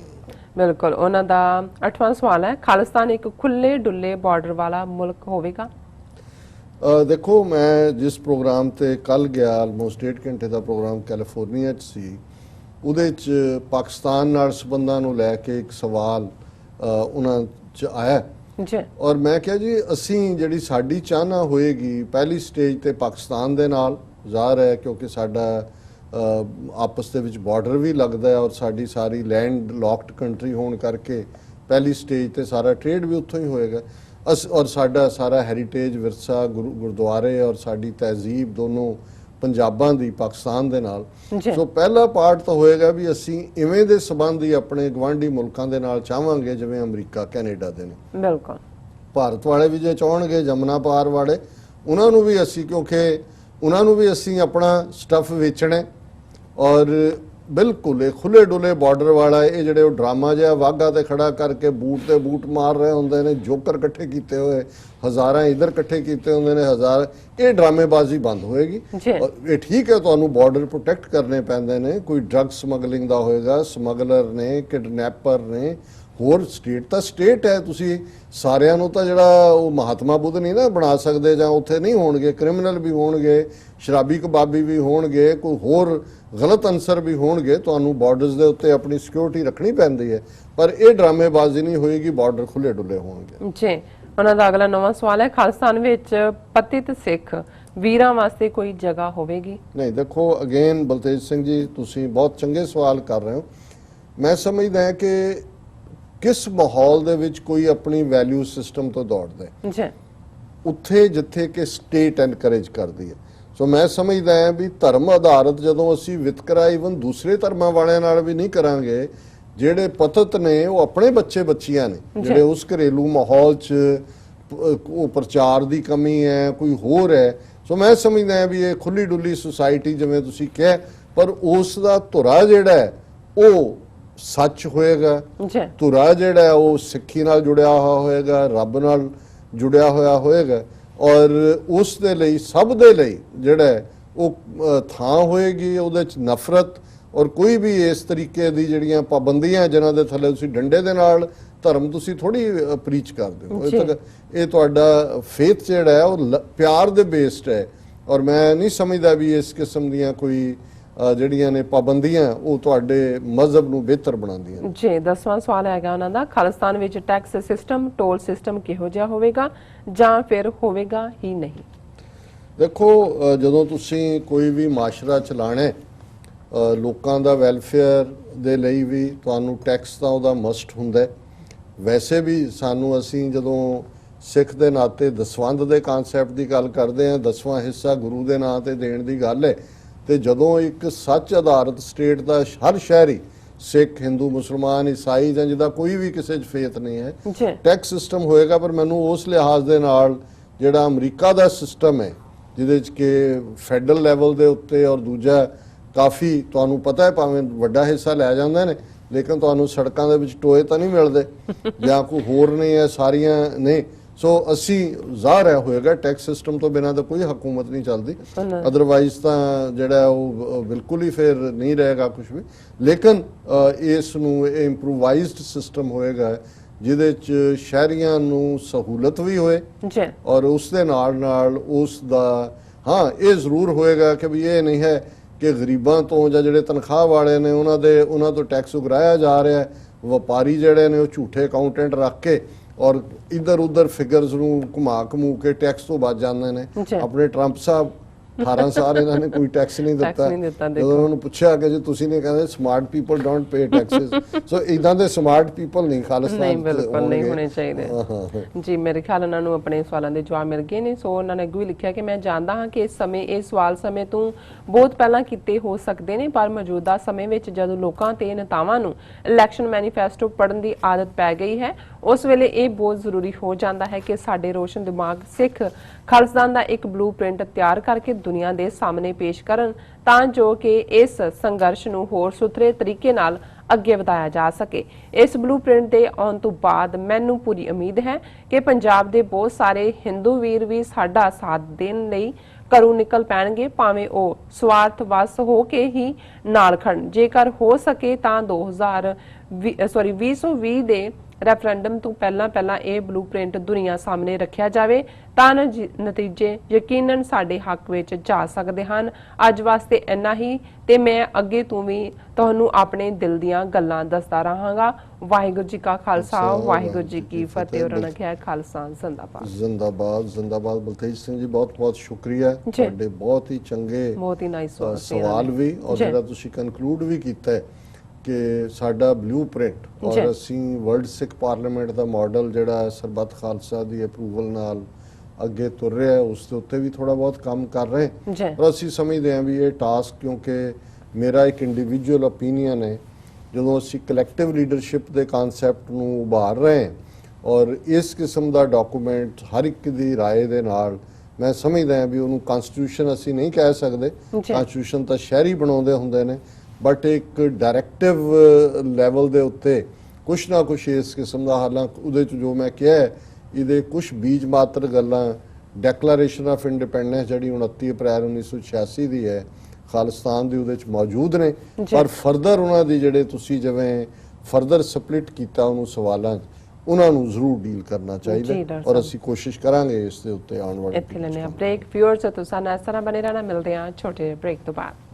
ਬਿਲਕੁਲ। ਉਹਨਾਂ ਦਾ 8ਵਾਂ ਸਵਾਲ ਹੈ, ਖਾਲਿਸਤਾਨ ਇੱਕ ਖੁੱਲੇ ਡੁੱਲੇ ਬਾਰਡਰ ਵਾਲਾ ਮੁਲਕ ਹੋਵੇਗਾ? ਦੇਖੋ, ਮੈਂ ਜਿਸ ਪ੍ਰੋਗਰਾਮ ਤੇ ਕੱਲ ਗਿਆ, ਆਲਮੋਸਟ 1.5 ਘੰਟੇ ਦਾ ਪ੍ਰੋਗਰਾਮ ਕੈਲੀਫੋਰਨੀਆ 'ਚ ਸੀ, ਉਹਦੇ 'ਚ ਪਾਕਿਸਤਾਨ ਨਾਲ ਸੰਬੰਧਾਂ ਨੂੰ ਲੈ ਕੇ ਇੱਕ ਸਵਾਲ ਉਹਨਾਂ 'ਚ ਆਇਆ ਜੀ। ਔਰ ਮੈਂ ਕਿਹਾ ਜੀ ਅਸੀਂ ਜਿਹੜੀ ਸਾਡੀ ਚਾਹਨਾ ਹੋਏਗੀ ਪਹਿਲੀ ਸਟੇਜ ਤੇ ਪਾਕਿਸਤਾਨ ਦੇ ਨਾਲ ਜ਼ਾਹਰ ਹੈ, ਕਿਉਂਕਿ ਸਾਡਾ ਆਪਸ ਦੇ ਵਿੱਚ ਬਾਰਡਰ ਵੀ ਲੱਗਦਾ ਹੈ ਔਰ ਸਾਡੀ ਸਾਰੀ ਲੈਂਡ ਲੌਕਡ ਕੰਟਰੀ ਹੋਣ ਕਰਕੇ ਪਹਿਲੀ ਸਟੇਜ ਤੇ ਸਾਰਾ ਟ੍ਰੇਡ ਵੀ ਉੱਥੋਂ ਹੀ ਹੋਏਗਾ। ਔਰ ਸਾਡਾ ਸਾਰਾ ਹੈਰੀਟੇਜ ਵਿਰਸਾ ਗੁਰਦੁਆਰੇ ਔਰ ਸਾਡੀ ਤਹਿਜ਼ੀਬ ਦੋਨੋਂ ਪੰਜਾਬਾਂ ਦੀ ਪਾਕਿਸਤਾਨ ਦੇ ਨਾਲ। ਸੋ ਪਹਿਲਾ ਪਾਰਟ ਤਾਂ ਹੋਏਗਾ ਵੀ ਅਸੀਂ ਇਵੇਂ ਦੇ ਸਬੰਧ ਹੀ ਆਪਣੇ ਗਵਾਂਢੀ ਮੁਲਕਾਂ ਦੇ ਨਾਲ ਚਾਹਾਂਗੇ ਜਿਵੇਂ ਅਮਰੀਕਾ ਕੈਨੇਡਾ ਦੇ ਨੇ। ਬਿਲਕੁਲ। ਭਾਰਤ ਵਾਲੇ ਵੀ ਜੇ ਚਾਹਣਗੇ, ਜਮਨਾ ਪਾਰ ਵਾਲੇ, ਉਹਨਾਂ ਨੂੰ ਵੀ ਅਸੀਂ, ਕਿਉਂਕਿ ਉਹਨਾਂ ਨੂੰ ਵੀ ਅਸੀਂ ਆਪਣਾ ਸਟੱਫ ਵੇਚਣਾ। ਔਰ ਬਿਲਕੁਲ ਇਹ ਖੁੱਲੇ ਡੁੱਲੇ ਬਾਰਡਰ ਵਾਲਾ, ਇਹ ਜਿਹੜੇ ਉਹ ਡਰਾਮਾ ਜਿਹਾ ਵਾਘਾ ਤੇ ਖੜਾ ਕਰਕੇ ਬੂਟ ਤੇ ਬੂਟ ਮਾਰ ਰਹੇ ਹੁੰਦੇ ਨੇ, ਜੋਕਰ ਇਕੱਠੇ ਕੀਤੇ ਹੋਏ, ਹਜ਼ਾਰਾਂ ਇਧਰ ਇਕੱਠੇ ਕੀਤੇ ਹੁੰਦੇ ਨੇ, ਹਜ਼ਾਰ, ਇਹ ਡਰਾਮੇਬਾਜ਼ੀ ਬੰਦ ਹੋਏਗੀ। ਇਹ ਠੀਕ ਹੈ, ਤੁਹਾਨੂੰ ਬਾਰਡਰ ਪ੍ਰੋਟੈਕਟ ਕਰਨੇ ਪੈਂਦੇ ਨੇ, ਕੋਈ ਡਰੱਗ ਸਮਗਲਿੰਗ ਦਾ ਹੋਏਗਾ, ਸਮਗਲਰ ਨੇ, ਕਿਡਨੈਪਰ ਨੇ, ਹੋਰ ਸਟੇਟ ਤਾਂ ਸਟੇਟ ਹੈ, ਤੁਸੀਂ ਸਾਰਿਆਂ ਨੂੰ ਤਾਂ ਜਿਹੜਾ ਉਹ ਮਹਾਤਮਾ ਬੁੱਧ ਨਹੀਂ ਨਾ ਬਣਾ ਸਕਦੇ, ਜਾਂ ਉੱਥੇ ਨਹੀਂ ਹੋਣਗੇ, ਕ੍ਰਿਮੀਨਲ ਵੀ ਹੋਣਗੇ, ਸ਼ਰਾਬੀ ਕਬਾਬੀ ਵੀ ਹੋਣਗੇ, ਕੋਈ ਹੋਰ ਗਲਤ ਅਨਸਰ ਵੀ ਹੋਣਗੇ, ਤੁਹਾਨੂੰ ਬਾਰਡਰਸ ਦੇ ਉੱਤੇ ਆਪਣੀ ਸਿਕਿਉਰਿਟੀ ਰੱਖਣੀ ਪੈਂਦੀ ਹੈ, ਪਰ ਇਹ ਡਰਾਮੇਬਾਜ਼ੀ ਨਹੀਂ ਹੋਏਗੀ, ਬਾਰਡਰ ਖੁੱਲੇ ਡੁੱਲੇ ਹੋਣਗੇ। ਜੀ, ਉਹਨਾਂ ਦਾ ਅਗਲਾ ਨਵਾਂ ਸਵਾਲ ਹੈ, ਖਾਲਿਸਤਾਨ ਵਿੱਚ ਪਤਿਤ ਸਿੱਖ ਵੀਰਾਂ ਵਾਸਤੇ ਕੋਈ ਜਗ੍ਹਾ ਹੋਵੇਗੀ? ਨਹੀਂ, ਦੇਖੋ ਅਗੇਨ ਬਲਤੇਜ ਸਿੰਘ ਜੀ, ਤੁਸੀਂ ਬਹੁਤ ਚੰਗੇ ਸਵਾਲ ਕਰ ਰਹੇ ਹੋ। ਮੈਂ ਸਮਝਦਾ ਹਾਂ ਕਿ ਕਿਸ ਮਾਹੌਲ ਦੇ ਵਿੱਚ ਕੋਈ ਆਪਣੀ ਵੈਲਿਊ ਸਿਸਟਮ ਤੋਂ ਦੌੜਦਾ ਹੈ, ਜੀ, ਉੱਥੇ ਜਿੱਥੇ ਕਿ ਸਟੇਟ ਐਨਕਰੇਜ ਕਰਦੀ ਹੈ। ਸੋ ਮੈਂ ਸਮਝਦਾ ਹਾਂ ਵੀ ਧਰਮ ਆਧਾਰਿਤ ਜਦੋਂ ਅਸੀਂ ਵਿਤਕਰਾ ਇਵਨ ਦੂਸਰੇ ਧਰਮਾਂ ਵਾਲਿਆਂ ਨਾਲ ਵੀ ਨਹੀਂ ਕਰਾਂਗੇ, ਜਿਹੜੇ ਪਤਿਤ ਨੇ ਉਹ ਆਪਣੇ ਬੱਚੇ ਬੱਚੀਆਂ ਨੇ, ਜਿਹੜੇ ਉਸ ਘਰੇਲੂ ਮਾਹੌਲ 'ਚ ਉਹ ਪ੍ਰਚਾਰ ਦੀ ਕਮੀ ਹੈ, ਕੋਈ ਹੋਰ ਹੈ। ਸੋ ਮੈਂ ਸਮਝਦਾ ਹਾਂ ਵੀ ਇਹ ਖੁੱਲੀ ਡੁੱਲੀ ਸੁਸਾਇਟੀ ਜਿਵੇਂ ਤੁਸੀਂ ਕਿਹਾ, ਪਰ ਉਸ ਦਾ ਧੁਰਾ ਜਿਹੜਾ ਹੈ ਉਹ ਸੱਚ ਹੋਏਗਾ, ਧੁਰਾ ਜਿਹੜਾ ਉਹ ਸਿੱਖੀ ਨਾਲ ਜੁੜਿਆ ਹੋਇਆ ਹੋਏਗਾ, ਰੱਬ ਨਾਲ ਜੁੜਿਆ ਹੋਇਆ ਹੋਏਗਾ, ਔਰ ਉਸ ਦੇ ਲਈ ਸਭ ਦੇ ਲਈ ਜਿਹੜਾ ਉਹ ਥਾਂ ਹੋਏਗੀ ਉਹਦੇ 'ਚ ਨਫ਼ਰਤ ਔਰ ਕੋਈ ਵੀ ਇਸ ਤਰੀਕੇ ਦੀ ਜਿਹੜੀਆਂ ਪਾਬੰਦੀਆਂ ਜਿਨ੍ਹਾਂ ਦੇ ਥੱਲੇ ਤੁਸੀਂ ਡੰਡੇ ਦੇ ਨਾਲ ਧਰਮ ਤੁਸੀਂ ਥੋੜੀ ਪ੍ਰੀਚ ਕਰਦੇ ਹੋ। ਇਹ ਤੁਹਾਡਾ ਫੇਥ ਜਿਹੜਾ ਹੈ ਉਹ ਪਿਆਰ ਦੇ ਬੇਸਡ ਹੈ, ਔਰ ਮੈਂ ਨਹੀਂ ਸਮਝਦਾ ਵੀ ਇਸ ਕਿਸਮ ਦੀਆਂ ਕੋਈ ਜਿਹੜੀਆਂ ਨੇ ਪਾਬੰਦੀਆਂ ਉਹ ਤੁਹਾਡੇ ਮਜ਼ਹਬ ਨੂੰ ਬਿਹਤਰ ਬਣਾਉਂਦੀਆਂ ਨੇ। ਜੀ, 10ਵਾਂ ਸਵਾਲ ਹੈਗਾ ਉਹਨਾਂ ਦਾ, ਖਾਲਿਸਤਾਨ ਵਿੱਚ ਟੈਕਸ ਸਿਸਟਮ, ਟੋਲ ਸਿਸਟਮ ਕਿਹੋ ਜਿਹਾ ਹੋਵੇਗਾ ਜਾਂ ਫਿਰ ਹੋਵੇਗਾ ਹੀ ਨਹੀਂ? ਦੇਖੋ, ਜਦੋਂ ਤੁਸੀਂ ਕੋਈ ਵੀ ਮਾਸ਼ਰਾ ਚਲਾਣਾ ਹੈ, ਲੋਕਾਂ ਦਾ ਵੈਲਫੇਅਰ ਦੇ ਲਈ ਵੀ ਤੁਹਾਨੂੰ ਟੈਕਸ ਤਾਂ ਉਹਦਾ ਮਸਟ ਹੁੰਦਾ ਹੈ। ਵੈਸੇ ਵੀ ਸਾਨੂੰ ਅਸੀਂ ਜਦੋਂ ਸਿੱਖ ਦੇ ਨਾਤੇ ਦਸਵੰਧ ਦੇ ਕਨਸੈਪਟ ਦੀ ਗੱਲ ਕਰਦੇ ਹਾਂ, 10ਵਾਂ ਹਿੱਸਾ ਗੁਰੂ ਦੇ ਨਾਂ ਤੇ ਦੇਣ ਦੀ ਗੱਲ ਹੈ, ਤੇ ਜਦੋਂ ਇੱਕ ਸੱਚ ਆਧਾਰਿਤ ਸਟੇਟ ਦਾ ਹਰ ਸ਼ਹਿਰੀ ਸਿੱਖ, ਹਿੰਦੂ, ਮੁਸਲਮਾਨ, ਈਸਾਈ ਜਾਂ ਜਿਹਦਾ ਕੋਈ ਵੀ ਕਿਸੇ 'ਚ ਫੇਥ ਨਹੀਂ ਹੈ, ਟੈਕਸ ਸਿਸਟਮ ਹੋਏਗਾ। ਪਰ ਮੈਨੂੰ ਉਸ ਲਿਹਾਜ਼ ਦੇ ਨਾਲ ਜਿਹੜਾ ਅਮਰੀਕਾ ਦਾ ਸਿਸਟਮ ਹੈ, ਜਿਹਦੇ 'ਚ ਕਿ ਫੈਡਰਲ ਲੈਵਲ ਦੇ ਉੱਤੇ ਔਰ ਦੂਜਾ ਕਾਫੀ ਤੁਹਾਨੂੰ ਪਤਾ ਹੈ, ਭਾਵੇਂ ਵੱਡਾ ਹਿੱਸਾ ਲੈ ਜਾਂਦੇ ਨੇ ਲੇਕਿਨ ਤੁਹਾਨੂੰ ਸੜਕਾਂ ਦੇ ਵਿੱਚ ਟੋਏ ਤਾਂ ਨਹੀਂ ਮਿਲਦੇ ਜਾਂ ਕੋਈ ਹੋਰ ਨਹੀਂ ਹੈ, ਸਾਰੀਆਂ ਨੇ। ਸੋ ਅਸੀਂ ਜ਼ਾਹਰ ਹੈ ਹੋਏਗਾ ਟੈਕਸ ਸਿਸਟਮ ਤੋਂ ਬਿਨਾਂ ਤਾਂ ਕੋਈ ਹਕੂਮਤ ਨਹੀਂ ਚੱਲਦੀ, ਅਦਰਵਾਈਜ਼ ਤਾਂ ਜਿਹੜਾ ਉਹ ਬਿਲਕੁਲ ਹੀ ਫਿਰ ਨਹੀਂ ਰਹੇਗਾ ਕੁਝ ਵੀ। ਲੇਕਿਨ ਇਸ ਨੂੰ ਇੰਪਰੂਵਾਈਜ਼ਡ ਸਿਸਟਮ ਹੋਏਗਾ ਜਿਹਦੇ 'ਚ ਸ਼ਹਿਰੀਆਂ ਨੂੰ ਸਹੂਲਤ ਵੀ ਹੋਏ ਔਰ ਉਸ ਦੇ ਨਾਲ ਉਸ ਦਾ ਹਾਂ ਇਹ ਜ਼ਰੂਰ ਹੋਏਗਾ ਕਿ ਵੀ ਇਹ ਨਹੀਂ ਹੈ ਕਿ ਗਰੀਬਾਂ ਤੋਂ ਜਾਂ ਜਿਹੜੇ ਤਨਖਾਹ ਵਾਲੇ ਨੇ ਉਹਨਾਂ ਤੋਂ ਟੈਕਸ ਉਗਰਾਇਆ ਜਾ ਰਿਹਾ ਹੈ। ਵਪਾਰੀ ਜਿਹੜੇ ਨੇ ਉਹ ਝੂਠੇ ਅਕਾਊਂਟੈਂਟ ਰੱਖ ਕੇ ਔਰ ਇੱਧਰ ਉੱਧਰ ਫਿਗਰਸ ਨੂੰ ਘੁਮਾ ਘਮੂ ਕੇ ਟੈਕਸ ਤੋਂ ਬਚ ਜਾਂਦੇ ਨੇ। ਆਪਣੇ ਟਰੰਪ ਸਾਹਿਬ 18 ਸਾਲ ਇਹਨਾਂ ਨੇ ਕੋਈ ਟੈਕਸ ਨਹੀਂ ਦਿੱਤਾ। ਜਦੋਂ ਉਹਨਾਂ ਨੂੰ ਪੁੱਛਿਆ ਕਿ ਜੀ ਤੁਸੀਂ ਨੇ ਕਹਿੰਦੇ smart people don't pay taxes. So ਇਦਾਂ ਦੇ ਸਮਾਰਟ ਪੀਪਲ ਨਹੀਂ ਖਾਲਿਸਤਾਨ ਨਹੀਂ, ਬਿਲਕੁਲ ਨਹੀਂ ਹੋਣੇ ਚਾਹੀਦੇ ਜੀ। ਮੇਰੇ ਖਿਆਲ ਉਹਨਾਂ ਨੂੰ ਆਪਣੇ ਸਵਾਲਾਂ ਦੇ ਜਵਾਬ ਮਿਲ ਗਏ ਨੇ। ਸੋ ਉਹਨਾਂ ਨੇ ਅੱਗੇ ਵੀ ਲਿਖਿਆ ਕਿ ਮੈਂ ਜਾਣਦਾ ਹਾਂ ਕਿ ਇਸ ਸਮੇਂ ਇਹ ਸਵਾਲ ਸਮੇਂ ਤੋਂ ਬਹੁਤ ਪਹਿਲਾਂ ਕੀਤੇ ਹੋ ਸਕਦੇ ਨੇ, ਪਰ ਮੌਜੂਦਾ ਸਮੇਂ ਵਿੱਚ ਜਦੋਂ ਲੋਕਾਂ ਤੇ ਨੇਤਾਵਾਂ ਨੂੰ ਇਲੈਕਸ਼ਨ ਮੈਨੀਫੈਸਟੋ ਪੜ੍ਹਨ ਦੀ ਆਦਤ ਪੈ ਗਈ ਹੈ, ਉਸ ਵੇਲੇ ਇਹ ਬਹੁਤ ਜ਼ਰੂਰੀ ਹੋ ਜਾਂਦਾ ਹੈ ਕਿ ਸਾਡੇ ਰੋਸ਼ਨ ਦਿਮਾਗ ਸਿੱਖ ਖਾਲਿਸਤਾਨ ਦਾ ਇੱਕ ਬਲੂਪ੍ਰਿੰਟ ਤਿਆਰ ਕਰਕੇ ਦੁਨੀਆ ਦੇ ਸਾਹਮਣੇ ਪੇਸ਼ ਕਰਨ, ਤਾਂ ਜੋ ਕਿ ਇਸ ਸੰਘਰਸ਼ ਨੂੰ ਹੋਰ ਸੁਥਰੇ ਤਰੀਕੇ ਨਾਲ ਅੱਗੇ ਵਧਾਇਆ ਜਾ ਸਕੇ। ਇਸ ਬਲੂਪ੍ਰਿੰਟ ਦੇ ਆਉਣ ਤੋਂ ਬਾਅਦ ਮੈਨੂੰ ਪੂਰੀ ਉਮੀਦ ਹੈ ਕਿ ਪੰਜਾਬ ਦੇ ਬਹੁਤ ਸਾਰੇ ਹਿੰਦੂ ਵੀਰ ਵੀ ਸਾਡਾ ਸਾਥ ਦੇਣ ਲਈ ਘਰੋਂ ਨਿਕਲ ਪੈਣਗੇ, ਭਾਵੇਂ ਉਹ ਸਵਾਰਥਵਸ ਹੋ ਕੇ ਹੀ ਨਾਲ ਖੜਨ। ਜੇਕਰ ਹੋ ਸਕੇ ਤਾਂ 2020 ਦੇ ਰੈਫਰੈਂਡਮ ਤੋਂ ਪਹਿਲਾਂ ਇਹ ਬਲੂਪ੍ਰਿੰਟ ਦੁਨੀਆ ਸਾਹਮਣੇ ਰੱਖਿਆ ਜਾਵੇ ਤਾਂ ਨਤੀਜੇ ਯਕੀਨਨ ਸਾਡੇ ਹੱਕ ਵਿੱਚ ਜਾ ਸਕਦੇ ਹਨ। ਅੱਜ ਵਾਸਤੇ ਇੰਨਾ ਹੀ, ਤੇ ਮੈਂ ਅੱਗੇ ਤੋਂ ਵੀ ਤੁਹਾਨੂੰ ਆਪਣੇ ਦਿਲ ਦੀਆਂ ਗੱਲਾਂ ਦੱਸਦਾ ਰਹਾਂਗਾ। ਵਾਹਿਗੁਰੂ ਜੀ ਕਾ ਖਾਲਸਾ, ਵਾਹਿਗੁਰੂ ਜੀ ਕੀ ਫਤਿਹ। ਉਹਨਾਂ ਨੇ ਕਿਹਾ ਖਾਲਸਾ ਜ਼ਿੰਦਾਬਾਦ। ਜ਼ਿੰਦਾਬਾਦ, ਜ਼ਿੰਦਾਬਾਦ। ਬਲਤੇਜ ਸਿੰਘ ਜੀ ਬਹੁਤ ਬਹੁਤ ਸ਼ੁਕਰੀਆ, ਤੁਹਾਡੇ ਬਹੁਤ ਹੀ ਚੰਗੇ ਬਹੁਤ ਹੀ ਨਾਈਸ ਸਵਾਲ ਵੀ, ਔਰ ਜਿਹੜਾ ਤੁਸੀਂ ਕਨਕਲੂਡ ਵੀ ਕੀਤਾ ਹੈ ਕਿ ਸਾਡਾ ਬਲੂਪ੍ਰਿੰਟ ਔਰ ਅਸੀਂ ਵਰਲਡ ਸਿੱਖ ਪਾਰਲੀਮੈਂਟ ਦਾ ਮਾਡਲ ਜਿਹੜਾ ਸਰਬੱਤ ਖਾਲਸਾ ਦੀ ਅਪਰੂਵਲ ਨਾਲ ਅੱਗੇ ਤੁਰ ਰਿਹਾ ਹੈ, ਉਸ ਦੇ ਉੱਤੇ ਵੀ ਥੋੜਾ ਬਹੁਤ ਕੰਮ ਕਰ ਰਹੇ ਹਾਂ। ਪਰ ਅਸੀਂ ਸਮਝਦੇ ਹਾਂ ਵੀ ਇਹ ਟਾਸਕ, ਕਿਉਂਕਿ ਮੇਰਾ ਇੱਕ ਇੰਡੀਵਿਜੂਅਲ ਓਪੀਨੀਅਨ ਹੈ, ਜਦੋਂ ਅਸੀਂ ਕਲੈਕਟਿਵ ਲੀਡਰਸ਼ਿਪ ਦੇ ਕਨਸੈਪਟ ਨੂੰ ਉਭਾਰ ਰਹੇ ਹਾਂ ਔਰ ਇਸ ਕਿਸਮ ਦਾ ਡਾਕੂਮੈਂਟ ਹਰ ਇੱਕ ਦੀ ਰਾਏ ਦੇ ਨਾਲ, ਮੈਂ ਸਮਝਦਾ ਹਾਂ ਵੀ ਉਹਨੂੰ ਕਨਸਟੀਟਿਊਸ਼ਨ ਅਸੀਂ ਨਹੀਂ ਕਹਿ ਸਕਦੇ। ਕਨਸਟੀਟਿਊਸ਼ਨ ਤਾਂ ਸ਼ਹਿਰੀ ਬਣਾਉਂਦੇ ਹੁੰਦੇ ਨੇ, ਬਟ ਇੱਕ ਡਾਇਰੈਕਟਿਵ ਲੈਵਲ ਦੇ ਉੱਤੇ ਕੁਛ ਨਾ ਕੁਛ ਇਸ ਕਿਸਮ ਦਾ, ਹਾਲਾਂਕਿ ਉਹਦੇ 'ਚ ਜੋ ਮੈਂ ਕਿਹਾ ਇਹਦੇ ਕੁਛ ਬੀਜ ਮਾਤਰ ਗੱਲਾਂ ਡੈਕਲੇਰੇਸ਼ਨ ਆਫ ਇੰਡੀਪੈਂਡੈਂਸ ਜਿਹੜੀ 29 ਅਪ੍ਰੈਲ 1986 ਦੀ ਹੈ ਖਾਲਿਸਤਾਨ ਦੀ, ਉਹਦੇ 'ਚ ਮੌਜੂਦ ਨੇ। ਪਰ ਫਰਦਰ ਉਹਨਾਂ ਦੀ ਜਿਹੜੇ ਤੁਸੀਂ ਜਿਵੇਂ ਫਰਦਰ ਸਪਲਿਟ ਕੀਤਾ ਉਹਨੂੰ ਸਵਾਲਾਂ 'ਚ, ਉਹਨਾਂ ਨੂੰ ਜ਼ਰੂਰ ਡੀਲ ਕਰਨਾ ਚਾਹੀਦਾ ਜੀ, ਹੈ। ਡਾਕਟਰ ਔਰ ਸਾਹਿਬ। ਅਸੀਂ ਕੋਸ਼ਿਸ਼ ਕਰਾਂਗੇ ਇਸ ਦੇ ਉੱਤੇ ਆਉਣ ਵਾਲੇ ਇੱਥੇ ਲੈਣੇ ਆ ਬ੍ਰੇਕ। ਵਿਊਅਰਸ ਤੁਸੀਂ ਨਾਲ ਇਸ ਤਰ੍ਹਾਂ ਬਣੇ ਰਹਿਣਾ, ਮਿਲਦੇ ਆ ਛੋਟੇ ਬ੍ਰੇਕ ਤੋਂ ਬਾਅਦ।